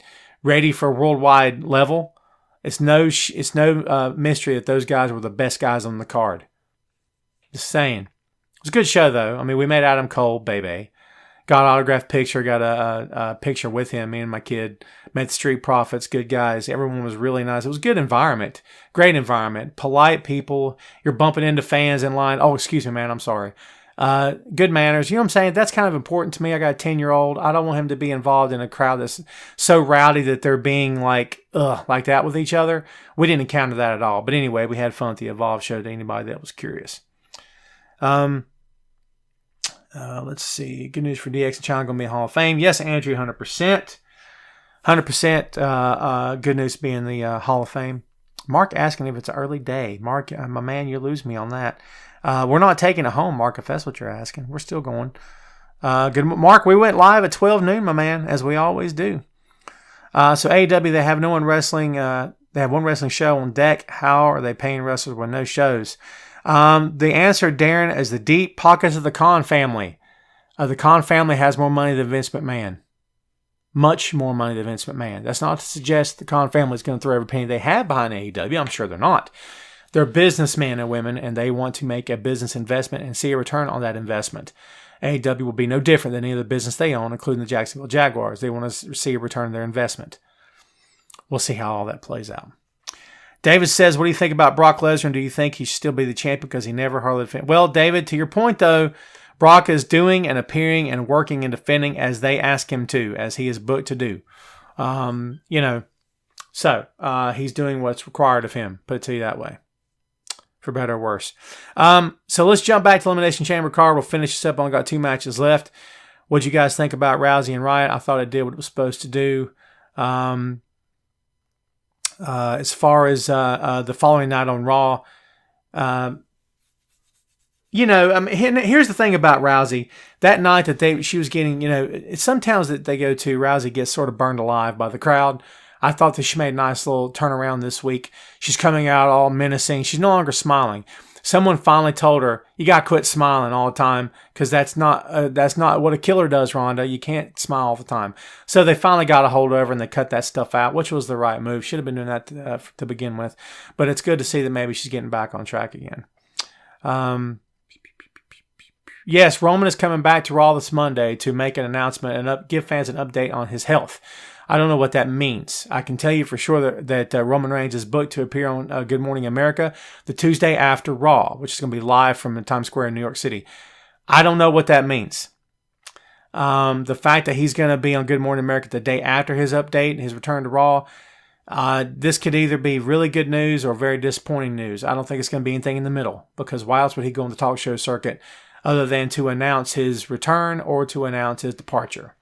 for worldwide level, it's no mystery that those guys were the best guys on the card. Just saying. It was a good show, though. I mean, we met Adam Cole, baby. Got an autographed picture, got a picture with him, me and my kid. Met the Street Profits, good guys. Everyone was really nice. It was a good environment. Great environment. Polite people. You're bumping into fans in line. Oh, excuse me, man. I'm sorry. Good manners. You know what I'm saying? That's kind of important to me. I got a 10-year-old. I don't want him to be involved in a crowd that's so rowdy that they're being like that with each other. We didn't encounter that at all. But anyway, we had fun at the Evolve show to anybody that was curious. Let's see. Good news for DX and China going to be in Hall of Fame. Yes, Andrew, 100%. 100% good news to be in the Hall of Fame. Mark asking if it's an early day. Mark, my man, you lose me on that. We're not taking it home, Mark, if that's what you're asking. We're still going. Good, Mark, we went live at 12 noon, my man, as we always do. So AEW, they have one wrestling show on deck. How are they paying wrestlers with no shows? The answer, Darren, is the deep pockets of the Khan family. The Khan family has more money than Vince McMahon. Much more money than Vince McMahon. That's not to suggest the Khan family is going to throw every penny they have behind AEW. I'm sure they're not. They're businessmen and women, and they want to make a business investment and see a return on that investment. AEW will be no different than any other business they own, including the Jacksonville Jaguars. They want to see a return on their investment. We'll see how all that plays out. David says, what do you think about Brock Lesnar? Do you think he should still be the champion because he never hardly defended? Well, David, to your point, though, Brock is doing and appearing and working and defending as they ask him to, as he is booked to do. So he's doing what's required of him, put it to you that way, for better or worse. So let's jump back to Elimination Chamber card. We'll finish this up. Only got 2 matches left. What'd you guys think about Rousey and Riot? I thought it did what it was supposed to do. As far as the following night on Raw, here's the thing about Rousey. That night that she was getting, sometimes that they go to, Rousey gets sort of burned alive by the crowd. I thought that she made a nice little turnaround this week. She's coming out all menacing. She's no longer smiling. Someone finally told her, you got to quit smiling all the time because that's not what a killer does, Rhonda. You can't smile all the time. So they finally got a hold of her and they cut that stuff out, which was the right move. Should have been doing that to begin with. But it's good to see that maybe she's getting back on track again. Yes, Roman is coming back to Raw this Monday to make an announcement and give fans an update on his health. I don't know what that means. I can tell you for sure that Roman Reigns is booked to appear on Good Morning America the Tuesday after Raw, which is going to be live from Times Square in New York City. I don't know what that means. The fact that he's going to be on Good Morning America the day after his update, his return to Raw, this could either be really good news or very disappointing news. I don't think it's going to be anything in the middle, because why else would he go on the talk show circuit other than to announce his return or to announce his departure?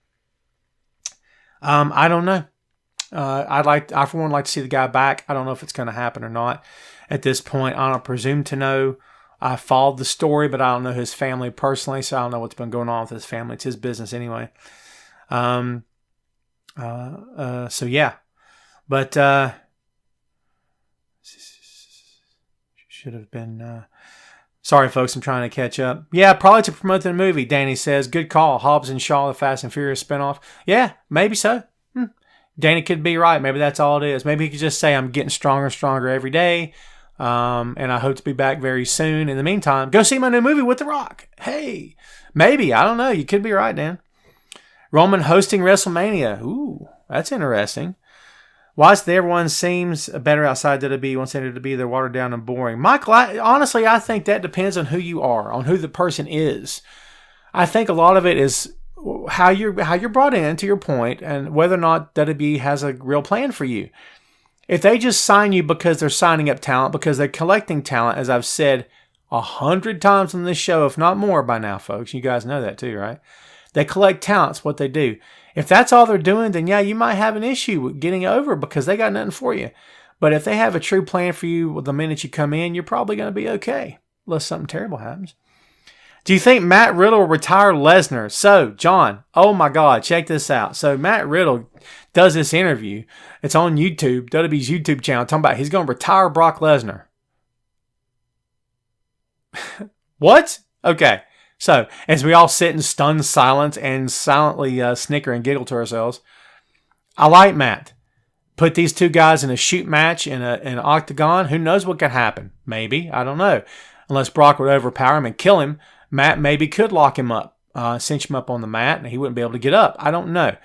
I don't know. I for one like to see the guy back. I don't know if it's going to happen or not at this point. I don't presume to know. I followed the story, but I don't know his family personally, so I don't know what's been going on with his family. It's his business anyway. So yeah, but should have been. Sorry, folks, I'm trying to catch up. Yeah, probably to promote the movie, Danny says. Good call. Hobbs and Shaw, the Fast and Furious spinoff. Yeah, maybe so. Danny could be right. Maybe that's all it is. Maybe he could just say, I'm getting stronger and stronger every day, and I hope to be back very soon. In the meantime, go see my new movie with The Rock. Hey, maybe. I don't know. You could be right, Dan. Roman hosting WrestleMania. Ooh, that's interesting. Why is everyone seems better outside WWE wants it to be they're watered down and boring? Michael, honestly, I think that depends on who you are, on who the person is. I think a lot of it is how you're brought in, to your point, and whether or not WWE has a real plan for you. If they just sign you because they're signing up talent, because they're collecting talent, as I've said 100 times on this show, if not more by now, folks. You guys know that too, right? They collect talents, what they do. If that's all they're doing, then yeah, you might have an issue with getting over because they got nothing for you. But if they have a true plan for you the minute you come in, you're probably going to be okay, unless something terrible happens. Do you think Matt Riddle will retire Lesnar? So, John, oh my God, check this out. So Matt Riddle does this interview. It's on YouTube, WWE's YouTube channel, talking about he's going to retire Brock Lesnar. What? Okay. So, as we all sit in stunned silence and silently snicker and giggle to ourselves, I like Matt. Put these two guys in a shoot match in an octagon. Who knows what could happen? Maybe. I don't know. Unless Brock would overpower him and kill him, Matt maybe could lock him up, cinch him up on the mat, and he wouldn't be able to get up. I don't know.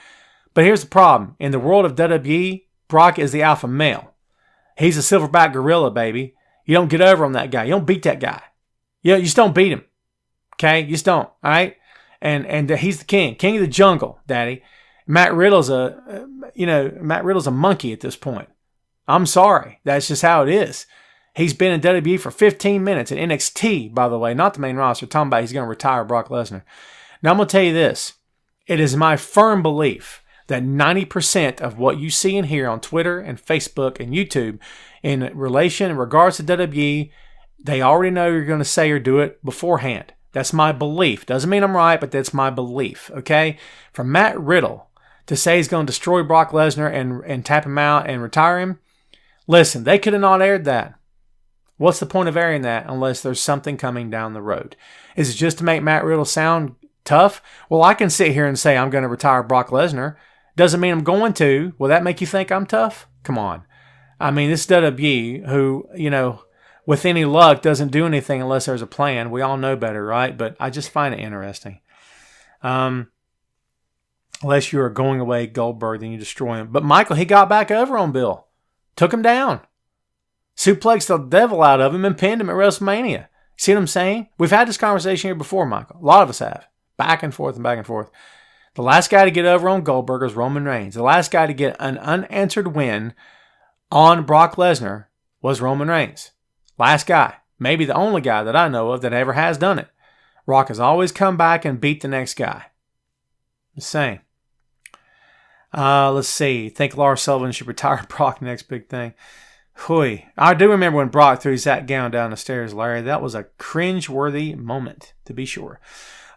But here's the problem. In the world of WWE, Brock is the alpha male. He's a silverback gorilla, baby. You don't get over on that guy. You don't beat that guy. You just don't beat him. Okay, you just don't. All right, and he's the king of the jungle, Daddy. Matt Riddle's a monkey at this point. I'm sorry, that's just how it is. He's been in WWE for 15 minutes at NXT, by the way, not the main roster. Talking about he's going to retire Brock Lesnar. Now I'm going to tell you this: it is my firm belief that 90% of what you see and hear on Twitter and Facebook and YouTube in regards to WWE, they already know you're going to say or do it beforehand. That's my belief. Doesn't mean I'm right, but that's my belief, okay? For Matt Riddle to say he's going to destroy Brock Lesnar and tap him out and retire him, listen, they could have not aired that. What's the point of airing that unless there's something coming down the road? Is it just to make Matt Riddle sound tough? Well, I can sit here and say I'm going to retire Brock Lesnar. Doesn't mean I'm going to. Will that make you think I'm tough? Come on. I mean, this is WWE who, with any luck, doesn't do anything unless there's a plan. We all know better, right? But I just find it interesting. Unless you're a going away Goldberg, then you destroy him. But Michael, he got back over on Bill. Took him down. Suplexed the devil out of him and pinned him at WrestleMania. See what I'm saying? We've had this conversation here before, Michael. A lot of us have. Back and forth and back and forth. The last guy to get over on Goldberg is Roman Reigns. The last guy to get an unanswered win on Brock Lesnar was Roman Reigns. Last guy. Maybe the only guy that I know of that ever has done it. Rock has always come back and beat the next guy. Just saying. Let's see. Think Lars Sullivan should retire Brock, next big thing. Hooey. I do remember when Brock threw Zach Gown down the stairs, Larry. That was a cringe-worthy moment, to be sure.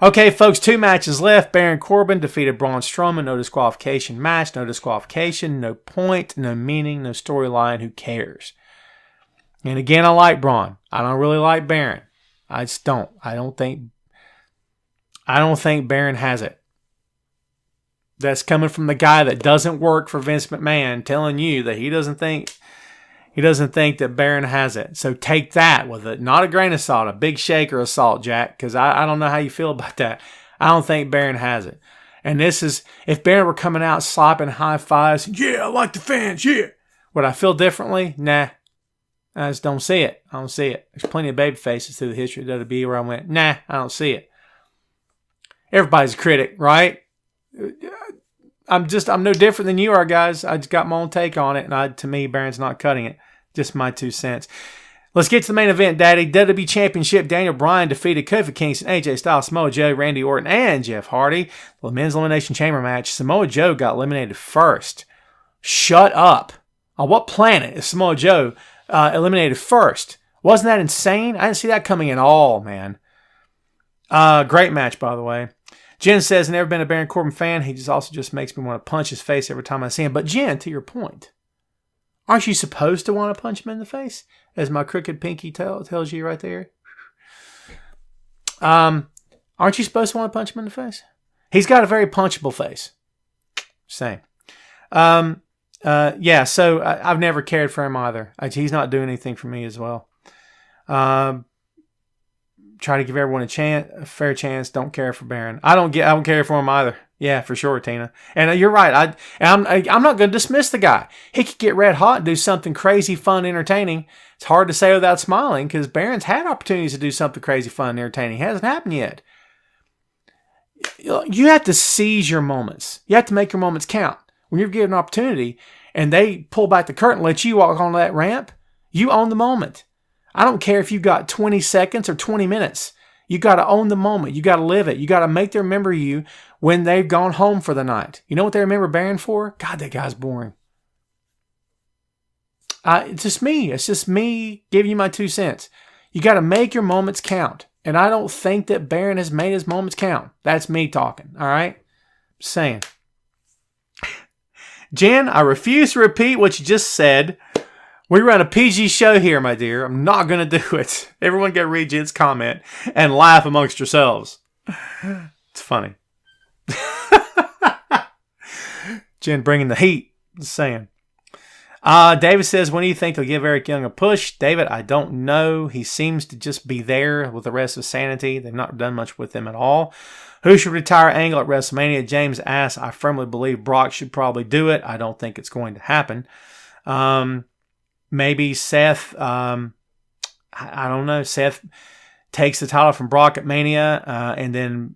Okay, folks, 2 matches left. Baron Corbin defeated Braun Strowman. No disqualification match. No disqualification. No point. No meaning. No storyline. Who cares? And again, I like Braun. I don't really like Baron. I just don't. I don't think Baron has it. That's coming from the guy that doesn't work for Vince McMahon telling you that he doesn't think He doesn't think that Baron has it. So take that with it. Not a grain of salt, a big shake or a salt, Jack, because I don't know how you feel about that. I don't think Baron has it. And this is, if Baron were coming out slapping high fives, yeah, I like the fans, yeah. Would I feel differently? Nah. I just don't see it. I don't see it. There's plenty of baby faces through the history of WWE where I went, nah, I don't see it. Everybody's a critic, right? I'm no different than you are, guys. I just got my own take on it, and to me, Baron's not cutting it. Just my 2 cents. Let's get to the main event, Daddy. WWE Championship, Daniel Bryan defeated Kofi Kingston, AJ Styles, Samoa Joe, Randy Orton, and Jeff Hardy. The men's elimination chamber match, Samoa Joe got eliminated first. Shut up. On what planet is Samoa Joe eliminated first? Wasn't that insane? I didn't see that coming at all, man. Great match, by the way. Jen says, never been a Baron Corbin fan. He just makes me want to punch his face every time I see him. But Jen, to your point, aren't you supposed to want to punch him in the face? As my crooked pinky tells you right there. Aren't you supposed to want to punch him in the face? He's got a very punchable face. Same. Yeah, so I've never cared for him either. He's not doing anything for me as well. Try to give everyone a fair chance. Don't care for Baron. I don't care for him either. Yeah, for sure, Tina. And you're right. I'm not going to dismiss the guy. He could get red hot and do something crazy, fun, entertaining. It's hard to say without smiling because Baron's had opportunities to do something crazy, fun, and entertaining. It hasn't happened yet. You have to seize your moments. You have to make your moments count. When you're given an opportunity and they pull back the curtain and let you walk on that ramp, you own the moment. I don't care if you got 20 seconds or 20 minutes. You got to own the moment. You got to live it. You got to make them remember you when they've gone home for the night. You know what they remember Baron for? God, that guy's boring. It's just me. It's just me giving you my 2 cents. You got to make your moments count. And I don't think that Baron has made his moments count. That's me talking. All right? Saying. Jen, I refuse to repeat what you just said. We run a PG show here, my dear. I'm not going to do it. Everyone go read Jen's comment and laugh amongst yourselves. It's funny. Jen bringing the heat. Just saying. David says, when do you think they'll give Eric Young a push? David, I don't know. He seems to just be there with the rest of Sanity. They've not done much with him at all. Who should retire Angle at WrestleMania? James asks, I firmly believe Brock should probably do it. I don't think it's going to happen. Maybe Seth, I don't know. Seth takes the title from Brock at Mania, and then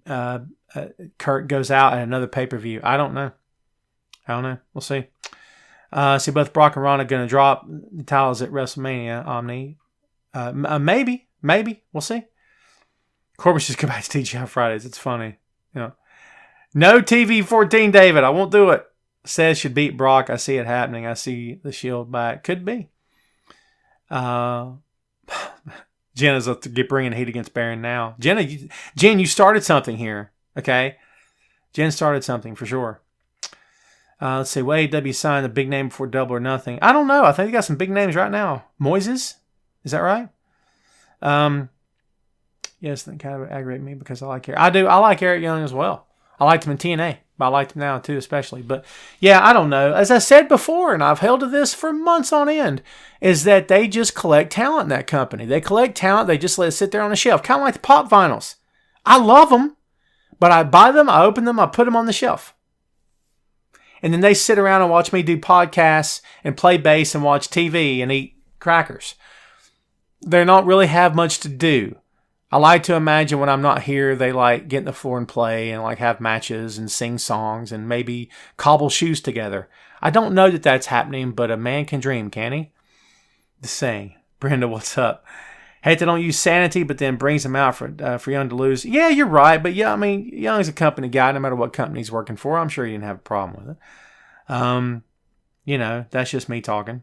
Kurt goes out at another pay-per-view. I don't know. We'll see. See, both Brock and Ronda going to drop the titles at WrestleMania, Omni. Maybe. We'll see. Corbin should come back to TGI Fridays. It's funny. No TV 14, David. I won't do it. Seth should beat Brock. I see it happening. I see the Shield back. Could be. Jen is bringing heat against Baron now. Jen, you started something here. Okay? Jen started something for sure. Let's see. Well, AEW signed a big name before Double or Nothing. I don't know. I think they got some big names right now. Moises? Is that right? Yes, that kind of aggravate me because I like Eric. I like Eric Young as well. I liked him in TNA, but I liked him now too, especially. But yeah, I don't know. As I said before, and I've held to this for months on end, is that they just collect talent in that company. They collect talent. They just let it sit there on the shelf, kind of like the pop vinyls. I love them, but I buy them, I open them, I put them on the shelf. And then they sit around and watch me do podcasts and play bass and watch TV and eat crackers. They don't really have much to do. I like to imagine when I'm not here, they like get in the floor and play and like have matches and sing songs and maybe cobble shoes together. I don't know that that's happening, but a man can dream, can he? The saying. Brenda, what's up? Hate they don't use Sanity, but then brings him out for Young to lose. Yeah, you're right. But yeah, I mean, Young's a company guy, no matter what company he's working for. I'm sure he didn't have a problem with it. That's just me talking.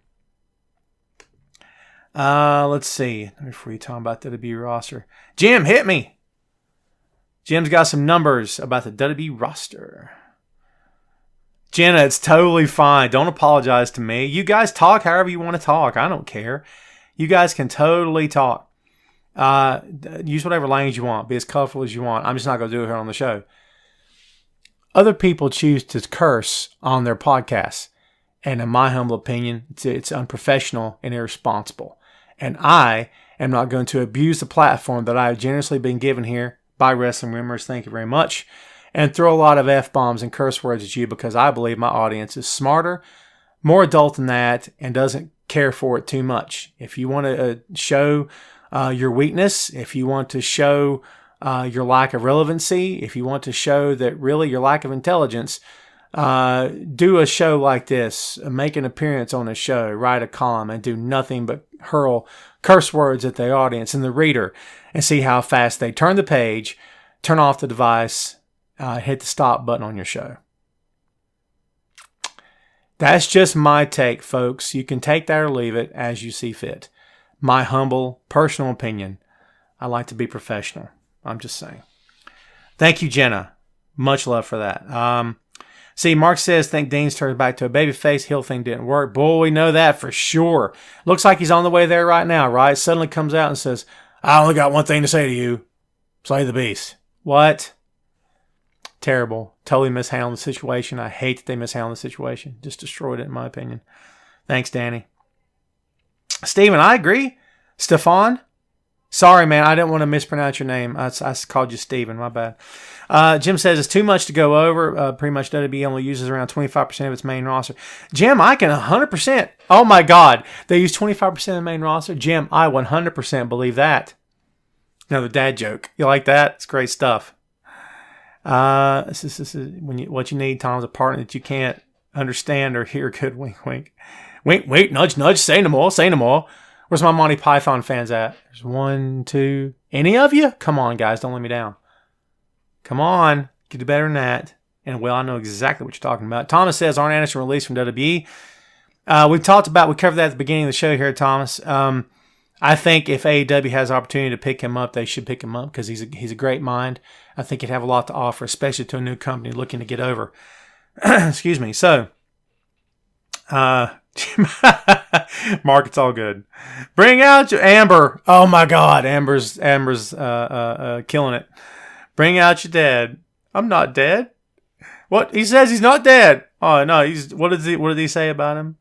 Let's see. Before you talk about the WWE roster. Jim, hit me. Jim's got some numbers about the WWE roster. Jenna, it's totally fine. Don't apologize to me. You guys talk however you want to talk. I don't care. You guys can totally talk. Use whatever language you want. Be as colorful as you want. I'm just not going to do it here on the show. Other people choose to curse on their podcasts. And in my humble opinion, it's unprofessional and irresponsible. And I am not going to abuse the platform that I have generously been given here by Wrestling Rumors. Thank you very much. And throw a lot of F-bombs and curse words at you because I believe my audience is smarter, more adult than that, and doesn't care for it too much. If you want to show your weakness, if you want to show your lack of relevancy, if you want to show that really your lack of intelligence, do a show like this, make an appearance on a show, write a column, and do nothing but hurl curse words at the audience and the reader and see how fast they turn the page, turn off the device, hit the stop button on your show. That's just my take, folks. You can take that or leave it as you see fit. My humble, personal opinion. I like to be professional. I'm just saying. Thank you, Jenna. Much love for that. See, Mark says, think Dean's turned back to a babyface. Heel thing didn't work. Boy, we know that for sure. Looks like he's on the way there right now, right? Suddenly comes out and says, I only got one thing to say to you. Slay the beast. What? Terrible. Totally mishandled the situation. I hate that they mishandled the situation. Just destroyed it, in my opinion. Thanks, Danny. Steven, I agree. Stefan? Sorry, man. I didn't want to mispronounce your name. I called you Steven. My bad. Jim says it's too much to go over. Pretty much WWE only uses around 25% of its main roster. Jim, I can 100%. Oh, my God. They use 25% of the main roster? Jim, I 100% believe that. Another dad joke. You like that? It's great stuff. This is what you need, Tom, is a partner that you can't understand or hear. Good wink, wink. Wink, wink, nudge, nudge. Say no more, say no more. Where's my Monty Python fans at? There's 1, 2. Any of you? Come on, guys. Don't let me down. Come on. You can do better than that. And, well, I know exactly what you're talking about. Thomas says, Arn Anderson released from WWE. We covered that at the beginning of the show here, Thomas. I think if AEW has the opportunity to pick him up, they should pick him up because he's a great mind. I think he'd have a lot to offer, especially to a new company looking to get over. Excuse me. So, Mark, it's all good. Bring out your Amber. Oh my God, Amber's killing it. Bring out your dad. I'm not dead. What? He says he's not dead. Oh no, what did he say about him?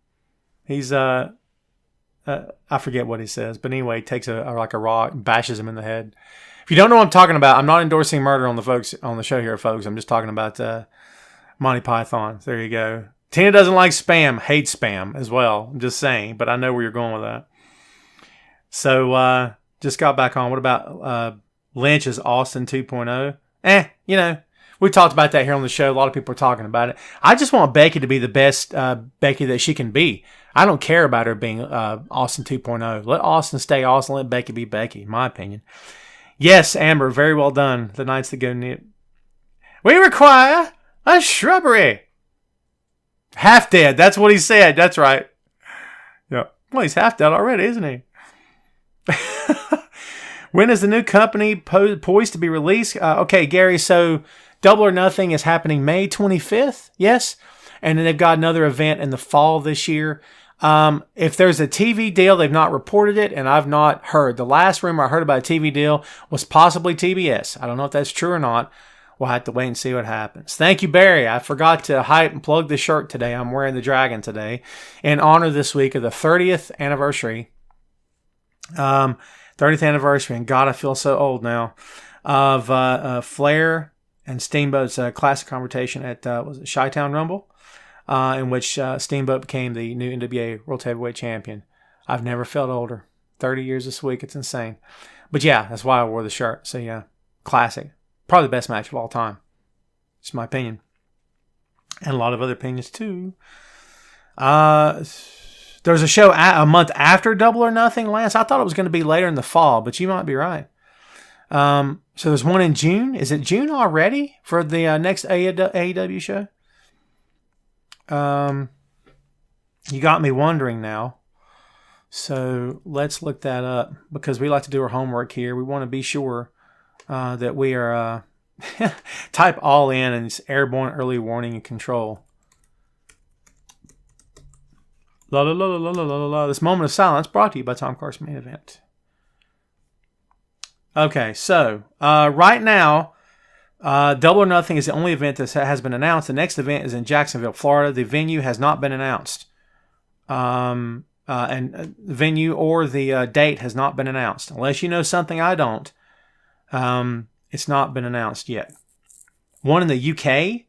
He's I forget what he says, but anyway, he takes a rock and bashes him in the head. If you don't know what I'm talking about, I'm not endorsing murder on the show here, folks. I'm just talking about Monty Python. There you go. Tina doesn't like spam, hates spam as well. I'm just saying, but I know where you're going with that. So, just got back on. What about Lynch's Austin 2.0? We talked about that here on the show. A lot of people are talking about it. I just want Becky to be the best Becky that she can be. I don't care about her being Austin 2.0. Let Austin stay Austin. Let Becky be Becky, in my opinion. Yes, Amber, very well done. The Knights that go knit. We require a shrubbery. Half dead. That's what he said. That's right. Yeah. Well, he's half dead already, isn't he? When is the new company poised to be released? Okay, Gary, so Double or Nothing is happening May 25th, yes? And then they've got another event in the fall this year. If there's a TV deal, they've not reported it, and I've not heard. The last rumor I heard about a TV deal was possibly TBS. I don't know if that's true or not. We'll have to wait and see what happens. Thank you, Barry. I forgot to hype and plug the shirt today. I'm wearing the dragon today in honor this week of the 30th anniversary. 30th anniversary, and God, I feel so old now, of Flair and Steamboat's classic confrontation at, was it Chi-Town Rumble? In which Steamboat became the new NWA World Heavyweight Champion. I've never felt older. 30 years this week. It's insane. But yeah, that's why I wore the shirt. So yeah, classic. Probably the best match of all time. It's my opinion. And a lot of other opinions too. There's a show a month after Double or Nothing, Lance. I thought it was going to be later in the fall, but you might be right. So there's one in June. Is it June already for the next AEW show? You got me wondering now. So let's look that up because we like to do our homework here. We want to be sure that we are type all in and it's airborne early warning and control. La la la la la la la. This moment of silence brought to you by Tom Clark's Main Event. Okay, so right now, Double or Nothing is the only event that has been announced. The next event is in Jacksonville, Florida. The venue has not been announced. and the venue or the date has not been announced. Unless you know something I don't, it's not been announced yet. One in the UK.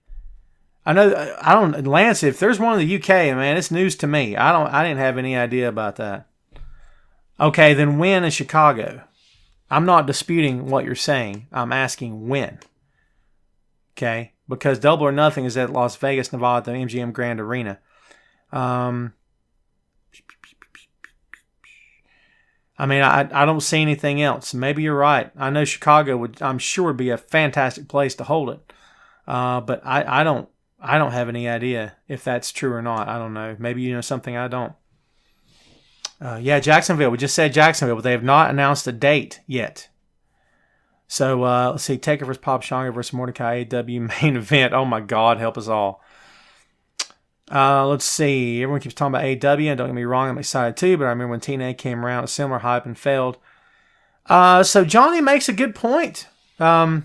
I don't, Lance, if there's one in the UK, man, it's news to me. I didn't have any idea about that. Okay, then when in Chicago? I'm not disputing what you're saying. I'm asking when. Okay, because Double or Nothing is at Las Vegas, Nevada, the MGM Grand Arena. I don't see anything else. Maybe you're right. I know Chicago I'm sure would be a fantastic place to hold it. But I don't have any idea if that's true or not. I don't know. Maybe you know something I don't. Jacksonville. We just said Jacksonville, but they have not announced a date yet. So let's see. Taker vs. Pop Shango vs. Mordecai AEW main event. Oh my God, help us all. Let's see. Everyone keeps talking about AEW, and don't get me wrong, I'm excited too. But I remember when TNA came around, a similar hype and failed. So Johnny makes a good point. Why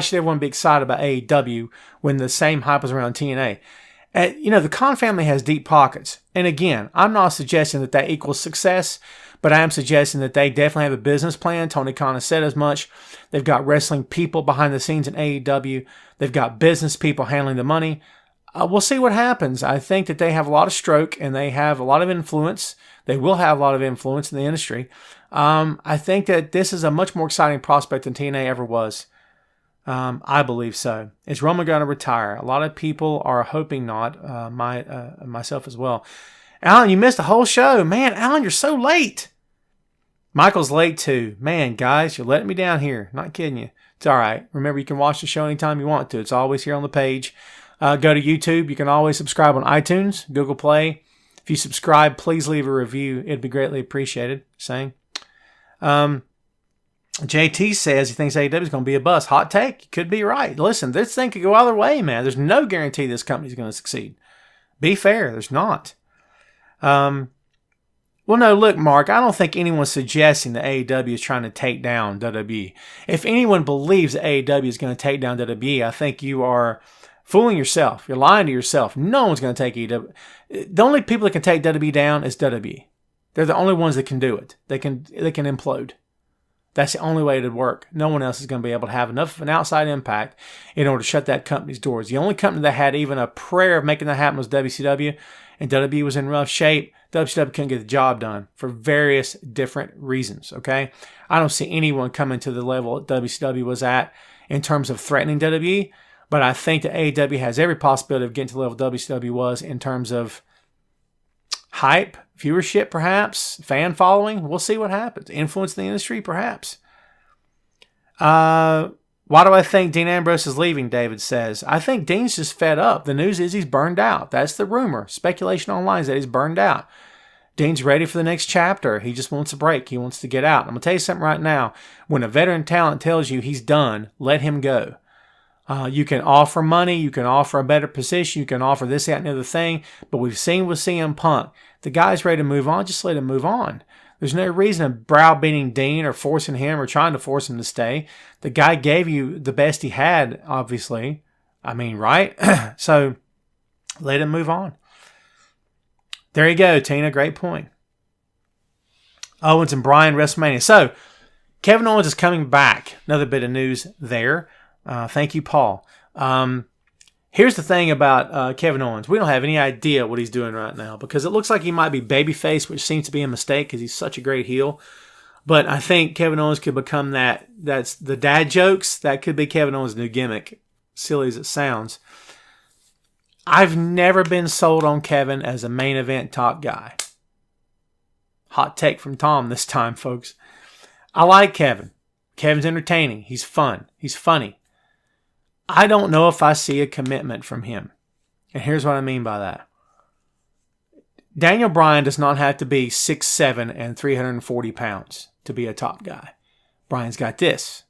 should everyone be excited about AEW when the same hype was around TNA? The Khan family has deep pockets. And again, I'm not suggesting that equals success, but I am suggesting that they definitely have a business plan. Tony Khan has said as much. They've got wrestling people behind the scenes in AEW. They've got business people handling the money. We'll see what happens. I think that they have a lot of stroke and they have a lot of influence. They will have a lot of influence in the industry. I think that this is a much more exciting prospect than TNA ever was. I believe so. Is Roman going to retire? A lot of people are hoping not. Myself as well. Alan, you missed the whole show. Man, Alan, you're so late. Michael's late too. Man, guys, you're letting me down here. Not kidding you. It's all right. Remember, you can watch the show anytime you want to. It's always here on the page. Go to YouTube. You can always subscribe on iTunes, Google Play. If you subscribe, please leave a review. It'd be greatly appreciated. Saying. JT says he thinks AEW is going to be a bust. Hot take. You could be right. Listen, this thing could go either way, man. There's no guarantee this company's going to succeed. Be fair. There's not. Well, no, look, Mark, I don't think anyone's suggesting that AEW is trying to take down WWE. If anyone believes that AEW is going to take down WWE, I think you are fooling yourself. You're lying to yourself. No one's going to take AEW. The only people that can take WWE down is WWE. They're the only ones that can do it. They can implode. That's the only way it'd work. No one else is going to be able to have enough of an outside impact in order to shut that company's doors. The only company that had even a prayer of making that happen was WCW, and WWE was in rough shape. WCW couldn't get the job done for various different reasons, okay? I don't see anyone coming to the level that WCW was at in terms of threatening WWE, but I think that AEW has every possibility of getting to the level WCW was in terms of hype, viewership perhaps, fan following. We'll see what happens. Influence in the industry perhaps. Why do I think Dean Ambrose is leaving, David says. I think Dean's just fed up. The news is he's burned out. That's the rumor. Speculation online is that he's burned out. Dean's ready for the next chapter. He just wants a break. He wants to get out. I'm going to tell you something right now. When a veteran talent tells you he's done, let him go. You can offer money. You can offer a better position. You can offer this, that, and the other thing. But we've seen with CM Punk, the guy's ready to move on. Just let him move on. There's no reason of browbeating Dean or forcing him or trying to force him to stay. The guy gave you the best he had, obviously. I mean, right? So let him move on. There you go, Tina. Great point. Owens and Bryan, WrestleMania. So Kevin Owens is coming back. Another bit of news there. Thank you, Paul. Here's the thing about Kevin Owens. We don't have any idea what he's doing right now because it looks like he might be babyface, which seems to be a mistake because he's such a great heel. But I think Kevin Owens could become that. That's the dad jokes. That could be Kevin Owens' new gimmick, silly as it sounds. I've never been sold on Kevin as a main event top guy. Hot take from Tom this time, folks. I like Kevin. Kevin's entertaining. He's fun. He's funny. I don't know if I see a commitment from him. And here's what I mean by that. Daniel Bryan does not have to be 6'7" and 340 pounds to be a top guy. Bryan's got this.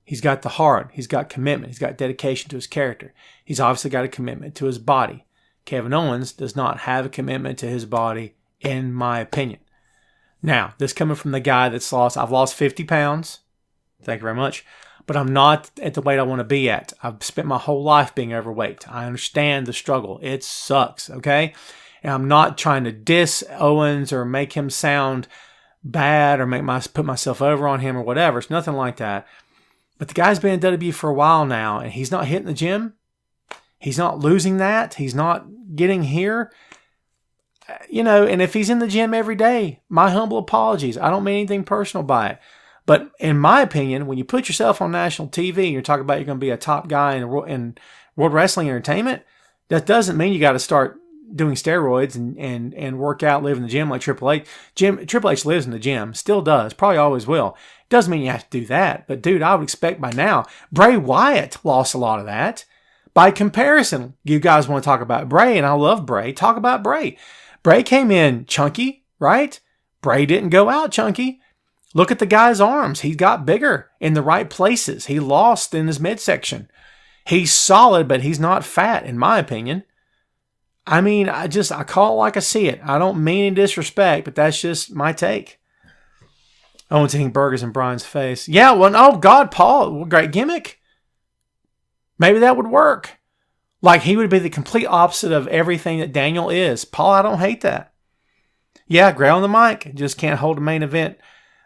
He's got the heart. He's got commitment. He's got dedication to his character. He's obviously got a commitment to his body. Kevin Owens does not have a commitment to his body, in my opinion. Now, this coming from the guy that's I've lost 50 pounds. Thank you very much. but I'm not at the weight I want to be at. I've spent my whole life being overweight. I understand the struggle. It sucks, okay? And I'm not trying to diss Owens or make him sound bad or put myself over on him or whatever. It's nothing like that. But the guy's been in WWE for a while now, and he's not hitting the gym. He's not losing that. He's not getting here. And if he's in the gym every day, my humble apologies. I don't mean anything personal by it. But in my opinion, when you put yourself on national TV and you're talking about you're going to be a top guy in World Wrestling Entertainment, that doesn't mean you got to start doing steroids and work out, live in the gym like Triple H. Triple H lives in the gym, still does, probably always will. Doesn't mean you have to do that. But dude, I would expect by now, Bray Wyatt lost a lot of that. By comparison, you guys want to talk about Bray, and I love Bray. Talk about Bray. Bray came in chunky, right? Bray didn't go out chunky. Look at the guy's arms. He got bigger in the right places. He lost in his midsection. He's solid, but he's not fat, in my opinion. I mean, I call it like I see it. I don't mean any disrespect, but that's just my take. Owens eating burgers in Brian's face. Yeah, well, oh God, Paul, great gimmick. Maybe that would work. Like, he would be the complete opposite of everything that Daniel is. Paul, I don't hate that. Yeah, great on the mic. Just can't hold a main event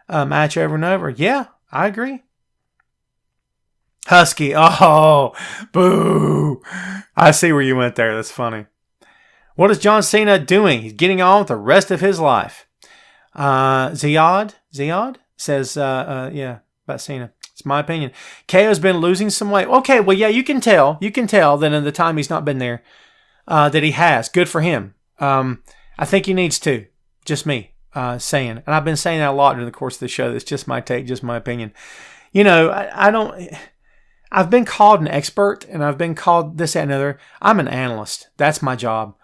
match over and over. Yeah, I agree. Husky. Oh, boo. I see where you went there. That's funny. What is John Cena doing? He's getting on with the rest of his life. Ziad says, yeah, about Cena. It's my opinion. KO's been losing some weight. Okay, well, yeah, you can tell that in the time he's not been there, that he has. Good for him. I think he needs to. Just me saying. And I've been saying that a lot during the course of the show. That's just my take, just my opinion. I've been called an expert, and I've been called this, that, and other. I'm an analyst. That's my job.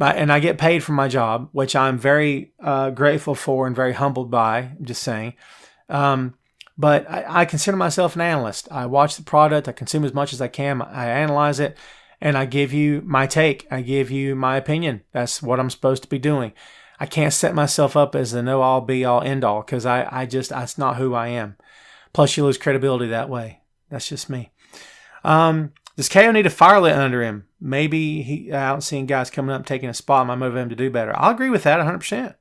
And I get paid for my job, which I'm very grateful for and very humbled by. I'm just saying. But I consider myself an analyst. I watch the product. I consume as much as I can. I analyze it, and I give you my take. I give you my opinion. That's what I'm supposed to be doing. I can't set myself up as the know-all, be-all, end-all, because that's not who I am. Plus, you lose credibility that way. That's just me. Does KO need a fire lit under him? Maybe I don't see guys coming up taking a spot. Might motivate him to do better. I'll agree with that 100%.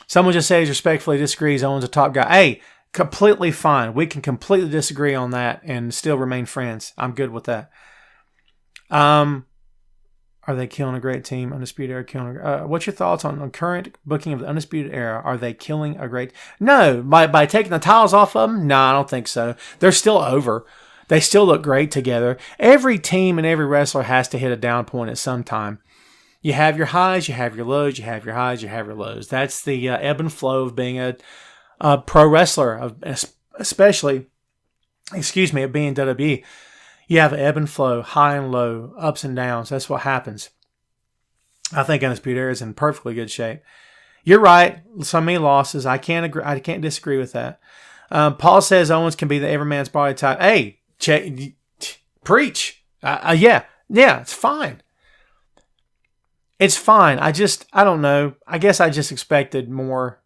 Someone just says respectfully disagrees. Owens a top guy. Hey, completely fine. We can completely disagree on that and still remain friends. I'm good with that. Are they killing a great team? Undisputed Era killing what's your thoughts on current booking of the Undisputed Era? Are they killing a great... No, by taking the titles off of them? No, I don't think so. They're still over. They still look great together. Every team and every wrestler has to hit a down point at some time. You have your highs, you have your lows, you have your highs, you have your lows. That's the ebb and flow of being a pro wrestler, especially, of being WWE. You have ebb and flow, high and low, ups and downs. That's what happens. I think Undisputed Era is in perfectly good shape. You're right. So many losses. I can't agree. I can't disagree with that. Paul says Owens can be the everyman's body type. Hey, preach. Yeah, it's fine. It's fine. I don't know. I guess I just expected more.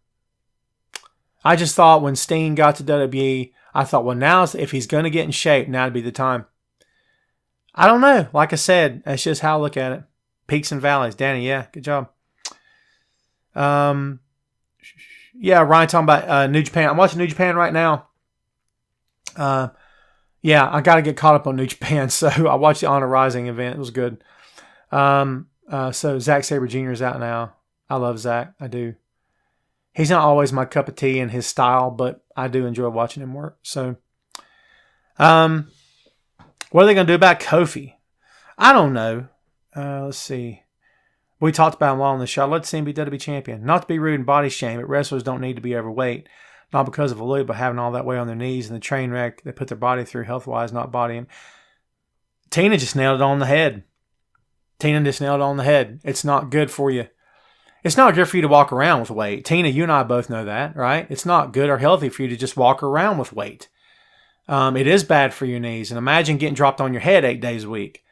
I just thought when Steen got to WWE, I thought, well, now if he's going to get in shape, now would be the time. I don't know. Like I said, that's just how I look at it. Peaks and valleys. Danny, yeah, good job. Yeah, Ryan talking about New Japan. I'm watching New Japan right now. Yeah, I got to get caught up on New Japan, so I watched the Honor Rising event. It was good. So Zack Sabre Jr. is out now. I love Zack. I do. He's not always my cup of tea in his style, but I do enjoy watching him work. So, what are they going to do about Kofi? I don't know. Let's see. We talked about him a lot on the show. Let's see him be WWE champion. Not to be rude and body shame, but wrestlers don't need to be overweight. Not because of a look, but having all that weight on their knees and the train wreck they put their body through health-wise, not bodying. Tina just nailed it on the head. It's not good for you. It's not good for you to walk around with weight. Tina, you and I both know that, right? It's not good or healthy for you to just walk around with weight. It is bad for your knees. And imagine getting dropped on your head 8 days a week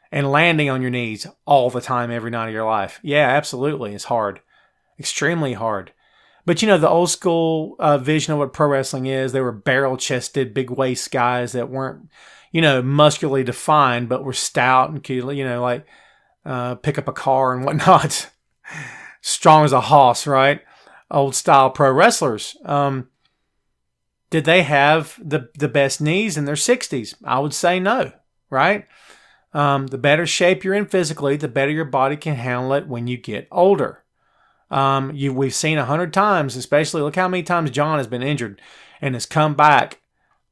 and landing on your knees all the time, every night of your life. Yeah, absolutely. It's hard. Extremely hard. But, the old school vision of what pro wrestling is, they were barrel-chested, big-waist guys that weren't, muscularly defined, but were stout and could, pick up a car and whatnot. Strong as a hoss, right? Old-style pro wrestlers. Did they have the best knees in their 60s? I would say no, right? The better shape you're in physically, the better your body can handle it when you get older. We've seen 100 times, especially look how many times John has been injured and has come back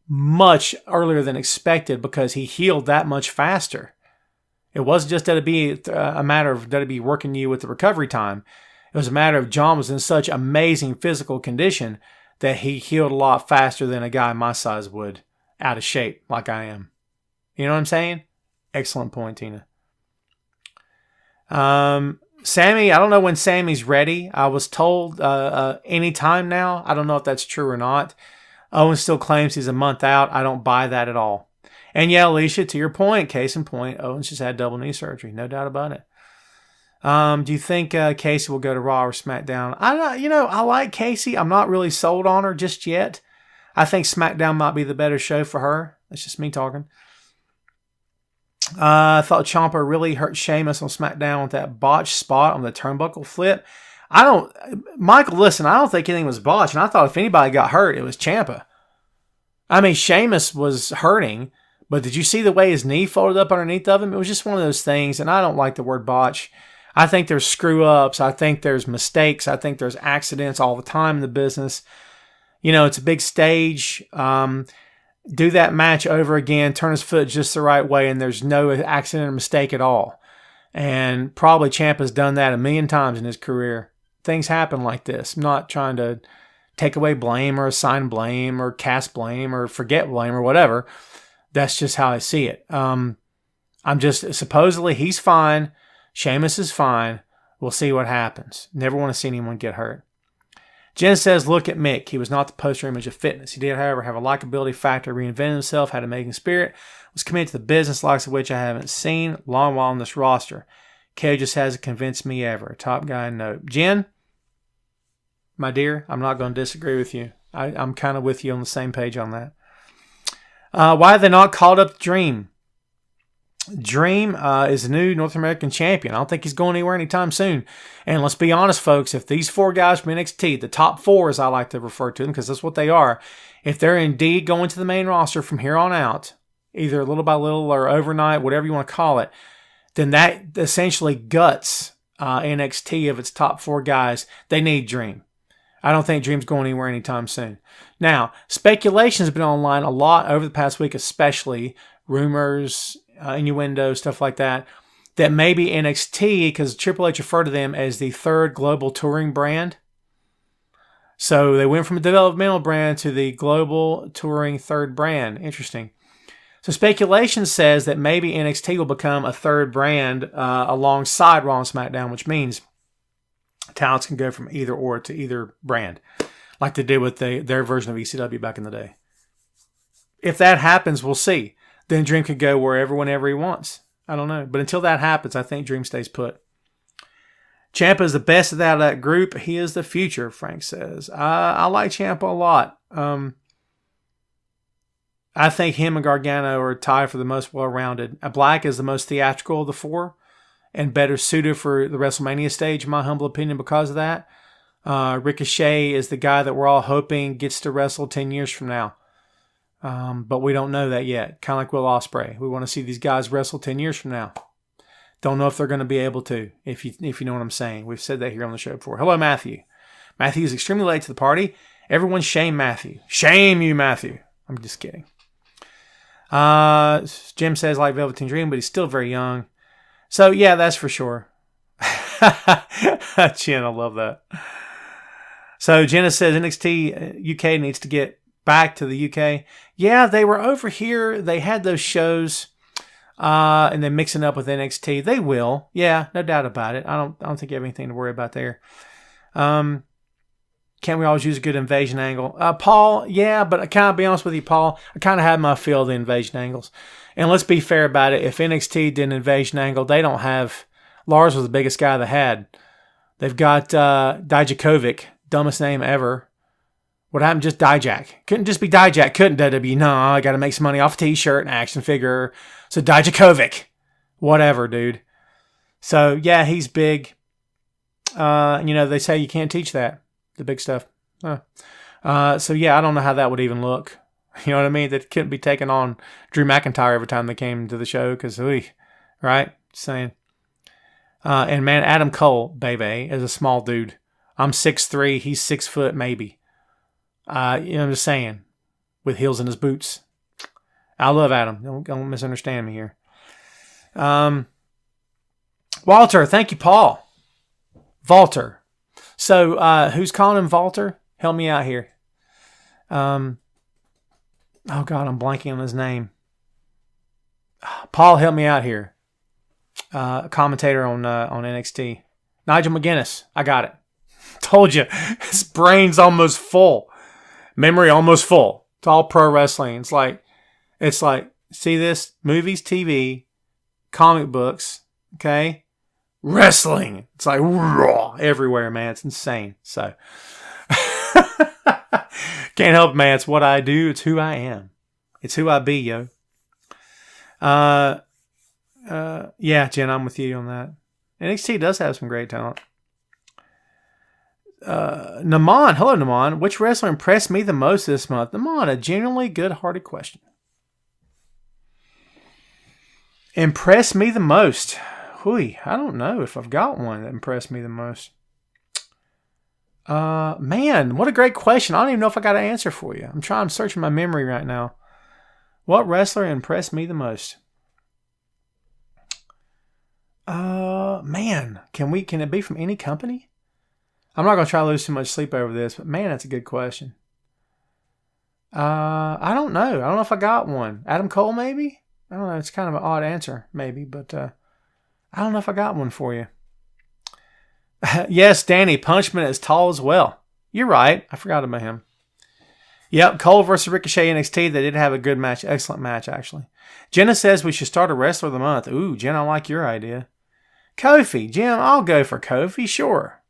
much earlier than expected because he healed that much faster. It wasn't just that it'd be a matter of that it'd be working you with the recovery time. It was a matter of John was in such amazing physical condition that he healed a lot faster than a guy my size would, out of shape like I am. You know what I'm saying? Excellent point, Tina. Sammy, I don't know when Sammy's ready. I was told any time now. I don't know if that's true or not. Owen still claims he's a month out. I don't buy that at all. And yeah, Alicia, to your point, case in point, Owen's just had double knee surgery. No doubt about it. Do you think Casey will go to Raw or SmackDown? I like Casey. I'm not really sold on her just yet. I think SmackDown might be the better show for her. That's just me talking. I thought Ciampa really hurt Sheamus on SmackDown with that botched spot on the turnbuckle flip. Michael, listen, I don't think anything was botched, and I thought if anybody got hurt, it was Ciampa. I mean, Sheamus was hurting, but did you see the way his knee folded up underneath of him? It was just one of those things, and I don't like the word botch. I think there's screw-ups. I think there's mistakes. I think there's accidents all the time in the business. It's a big stage. Do that match over again, turn his foot just the right way, and there's no accident or mistake at all. And probably Ciampa's done that 1,000,000 times in his career. Things happen like this. I'm not trying to take away blame or assign blame or cast blame or forget blame or whatever. That's just how I see it. Supposedly he's fine. Sheamus is fine. We'll see what happens. Never want to see anyone get hurt. Jen says, look at Mick. He was not the poster image of fitness. He did, however, have a likability factor, reinvented himself, had an amazing spirit, was committed to the business, likes of which I haven't seen long while on this roster. K just hasn't convinced me ever. Top guy note. Jen, my dear, I'm not going to disagree with you. I'm kind of with you on the same page on that. Why have they not called up Dream? Dream is the new North American champion. I don't think he's going anywhere anytime soon. And let's be honest, folks, if these 4 guys from NXT, the top 4 as I like to refer to them, because that's what they are, if they're indeed going to the main roster from here on out, either little by little or overnight, whatever you want to call it, then that essentially guts NXT of its top 4 guys. They need Dream. I don't think Dream's going anywhere anytime soon. Now, speculation has been online a lot over the past week, especially rumors, innuendo, stuff like that maybe NXT, because Triple H referred to them as the 3rd global touring brand. So they went from a developmental brand to the global touring 3rd brand. Interesting. So speculation says that maybe NXT will become a 3rd brand alongside Raw and SmackDown, which means talents can go from either or to either brand, like they did with their version of ECW back in the day. If that happens, we'll see. Then Dream could go wherever, whenever he wants. I don't know. But until that happens, I think Dream stays put. Ciampa is the best of that group. He is the future, Frank says. I like Ciampa a lot. I think him and Gargano are tied for the most well-rounded. Black is the most theatrical of the 4 and better suited for the WrestleMania stage, in my humble opinion, because of that. Ricochet is the guy that we're all hoping gets to wrestle 10 years from now. But we don't know that yet. Kind of like Will Ospreay. We want to see these guys wrestle 10 years from now. Don't know if they're going to be able to, if you know what I'm saying. We've said that here on the show before. Hello, Matthew. Matthew is extremely late to the party. Everyone shame Matthew. Shame you, Matthew. I'm just kidding. Jim says like Velveteen Dream, but he's still very young. So, yeah, that's for sure. Jenna, I love that. So, Jenna says NXT UK needs to get back to the UK. Yeah, they were over here. They had those shows, and then mixing up with NXT. They will. Yeah, no doubt about it. I don't think you have anything to worry about there. Can't we always use a good invasion angle? Paul, yeah, but I kind of be honest with you, Paul. I kind of had my fill of the invasion angles. And let's be fair about it. If NXT did an invasion angle, they don't have... Lars was the biggest guy they had. They've got Dijakovic Dumbest name ever. What happened? Just Dijak. Couldn't just be Dijak. Couldn't WWE. No, I got to make some money off a t-shirt and action figure. So Dijakovic. Whatever, dude. So, yeah, he's big. They say you can't teach that. The big stuff. So, yeah, I don't know how that would even look. You know what I mean? That couldn't be taking on Drew McIntyre every time they came to the show because, right? Just saying. And, man, Adam Cole, baby, is a small dude. I'm 6'3". He's 6 foot, maybe. I'm just saying. With heels in his boots. I love Adam. Don't misunderstand me here. Walter. Thank you, Paul. Walter. So, who's calling him Walter? Help me out here. Oh, God, I'm blanking on his name. Paul, help me out here. Commentator on NXT. Nigel McGuinness. I got it. Told you. His brain's almost full. Memory almost full. It's all pro wrestling. It's like, see this? Movies, TV, comic books, okay? Wrestling. It's like raw everywhere, man. It's insane. So, can't help it, man. It's what I do. It's who I am. It's who I be, yo. Yeah, Jen, I'm with you on that. NXT does have some great talent. Naman, hello Naman. Which wrestler impressed me the most this month? Naman, a genuinely good-hearted question. Impressed me the most. I don't know if I've got one that impressed me the most. Man, what a great question. I don't even know if I got an answer for you. I'm searching my memory right now. What wrestler impressed me the most? Man, can it be from any company? I'm not going to try to lose too much sleep over this, but man, that's a good question. I don't know. I don't know if I got one. Adam Cole, maybe? I don't know. It's kind of an odd answer, maybe, but I don't know if I got one for you. Yes, Danny, Punchman is tall as well. You're right. I forgot about him. Yep, Cole versus Ricochet NXT. They did have a good match. Excellent match, actually. Jenna says we should start a Wrestler of the Month. Ooh, Jen, I like your idea. Kofi. Jim, I'll go for Kofi, sure.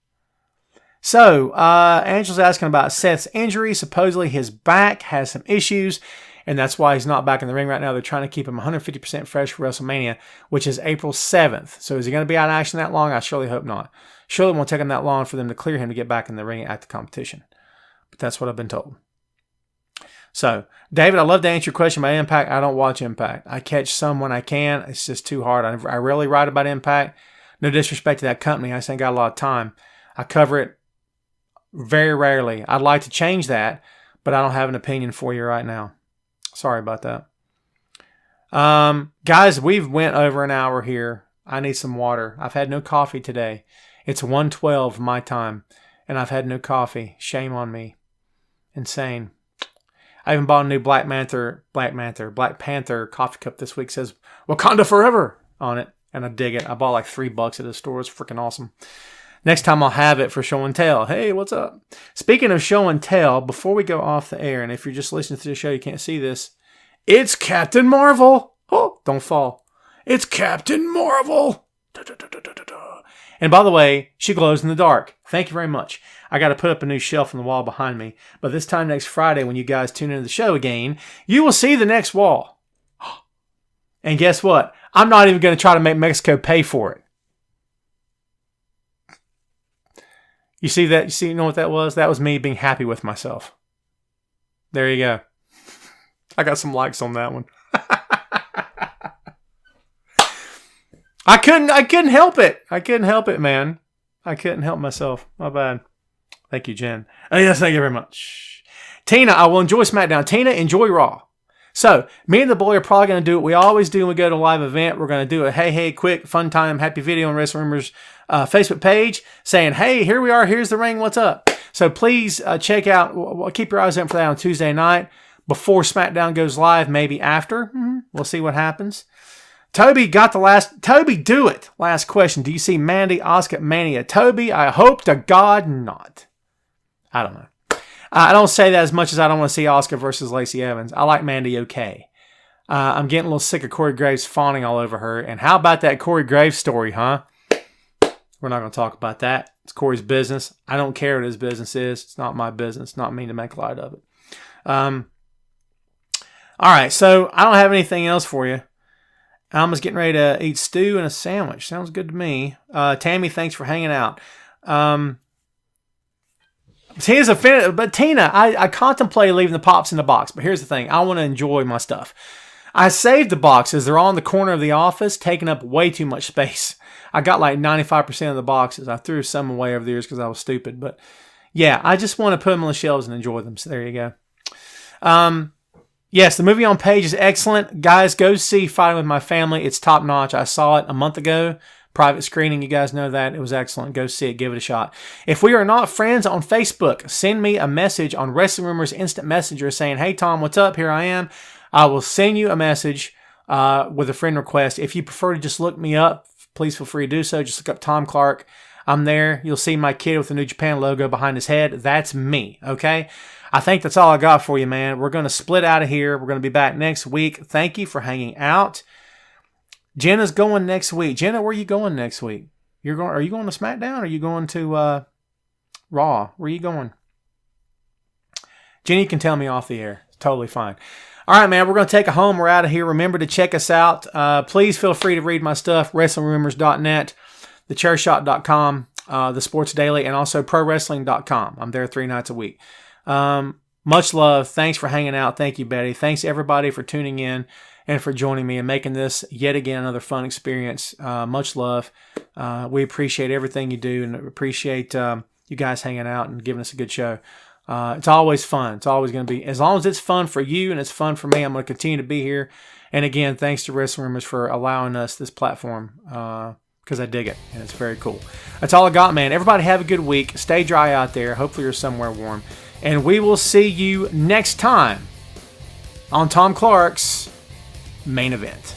So, Angela's asking about Seth's injury. Supposedly his back has some issues, and that's why he's not back in the ring right now. They're trying to keep him 150% fresh for WrestleMania, which is April 7th. So is he going to be out of action that long? I surely hope not. Surely it won't take him that long for them to clear him to get back in the ring at the competition. But that's what I've been told. So, David, I'd love to answer your question about Impact. I don't watch Impact. I catch some when I can. It's just too hard. I rarely write about Impact. No disrespect to that company. I just ain't got a lot of time. I cover it very rarely. I'd like to change that, but I don't have an opinion for you right now. Sorry about that. Guys, we've went over an hour here. I need some water. I've had no coffee today. It's 1:12 my time, and I've had no coffee. Shame on me. Insane. I even bought a new Black Panther coffee cup this week. It says Wakanda Forever on it, and I dig it. I bought like $3 at the store. It's freaking awesome. Next time I'll have it for show and tell. Hey, what's up? Speaking of show and tell, before we go off the air, and if you're just listening to the show, you can't see this. It's Captain Marvel. Oh, don't fall. It's Captain Marvel. And by the way, she glows in the dark. Thank you very much. I got to put up a new shelf on the wall behind me. But this time next Friday, when you guys tune into the show again, you will see the next wall. And guess what? I'm not even going to try to make Mexico pay for it. You see that? You know what that was? That was me being happy with myself. There you go. I got some likes on that one. I couldn't help it. I couldn't help it, man. I couldn't help myself. My bad. Thank you, Jen. Oh, yes, thank you very much. Tina, I will enjoy SmackDown. Tina, enjoy Raw. So, me and the boy are probably going to do what we always do when we go to a live event. We're going to do a hey, quick, fun time, happy video on Wrestling Rumors Facebook page saying, hey, here we are. Here's the ring. What's up? So, please check out, keep your eyes open for that on Tuesday night before SmackDown goes live, maybe after. We'll see what happens. Toby do it. Last question. Do you see Mandy Asuka Mania? Toby, I hope to God not. I don't know. I don't say that as much as I don't want to see Asuka versus Lacey Evans. I like Mandy okay. I'm getting a little sick of Corey Graves fawning all over her. And how about that Corey Graves story, huh? We're not going to talk about that. It's Corey's business. I don't care what his business is. It's not my business. It's not me to make light of it. All right, so I don't have anything else for you. I'm just getting ready to eat stew and a sandwich. Sounds good to me. Tammy, thanks for hanging out. Tina, I contemplate leaving the pops in the box, but here's the thing. I want to enjoy my stuff. I saved the boxes. They're on the corner of the office, taking up way too much space. I got like 95% of the boxes. I threw some away over the years because I was stupid. But yeah, I just want to put them on the shelves and enjoy them. So there you go. Yes, the movie on Page is excellent. Guys, go see Fighting With My Family. It's top notch. I saw it a month ago. Private screening, you guys know that. It was excellent. Go see it. Give it a shot. If we are not friends on Facebook, send me a message on Wrestling Rumors Instant Messenger saying, hey, Tom, what's up? Here I am. I will send you a message with a friend request. If you prefer to just look me up, please feel free to do so. Just look up Tom Clark. I'm there. You'll see my kid with the New Japan logo behind his head. That's me, okay? I think that's all I got for you, man. We're going to split out of here. We're going to be back next week. Thank you for hanging out. Jenna's going next week. Jenna, where are you going next week? Are you going to SmackDown or are you going to Raw? Where are you going? Jenny can tell me off the air. It's totally fine. All right, man, we're going to take it home. We're out of here. Remember to check us out. Please feel free to read my stuff, WrestlingRumors.net, thechairshot.com, The Sports Daily, and also ProWrestling.com. I'm there 3 nights a week. Much love. Thanks for hanging out. Thank you, Betty. Thanks, everybody, for tuning in and for joining me and making this yet again another fun experience. Much love. We appreciate everything you do and appreciate you guys hanging out and giving us a good show. It's always fun. It's always going to be, as long as it's fun for you and it's fun for me, I'm going to continue to be here. And again, thanks to Wrestling Rumors for allowing us this platform because I dig it and it's very cool. That's all I got, man. Everybody have a good week. Stay dry out there. Hopefully you're somewhere warm. And we will see you next time on Tom Clark's Main Event.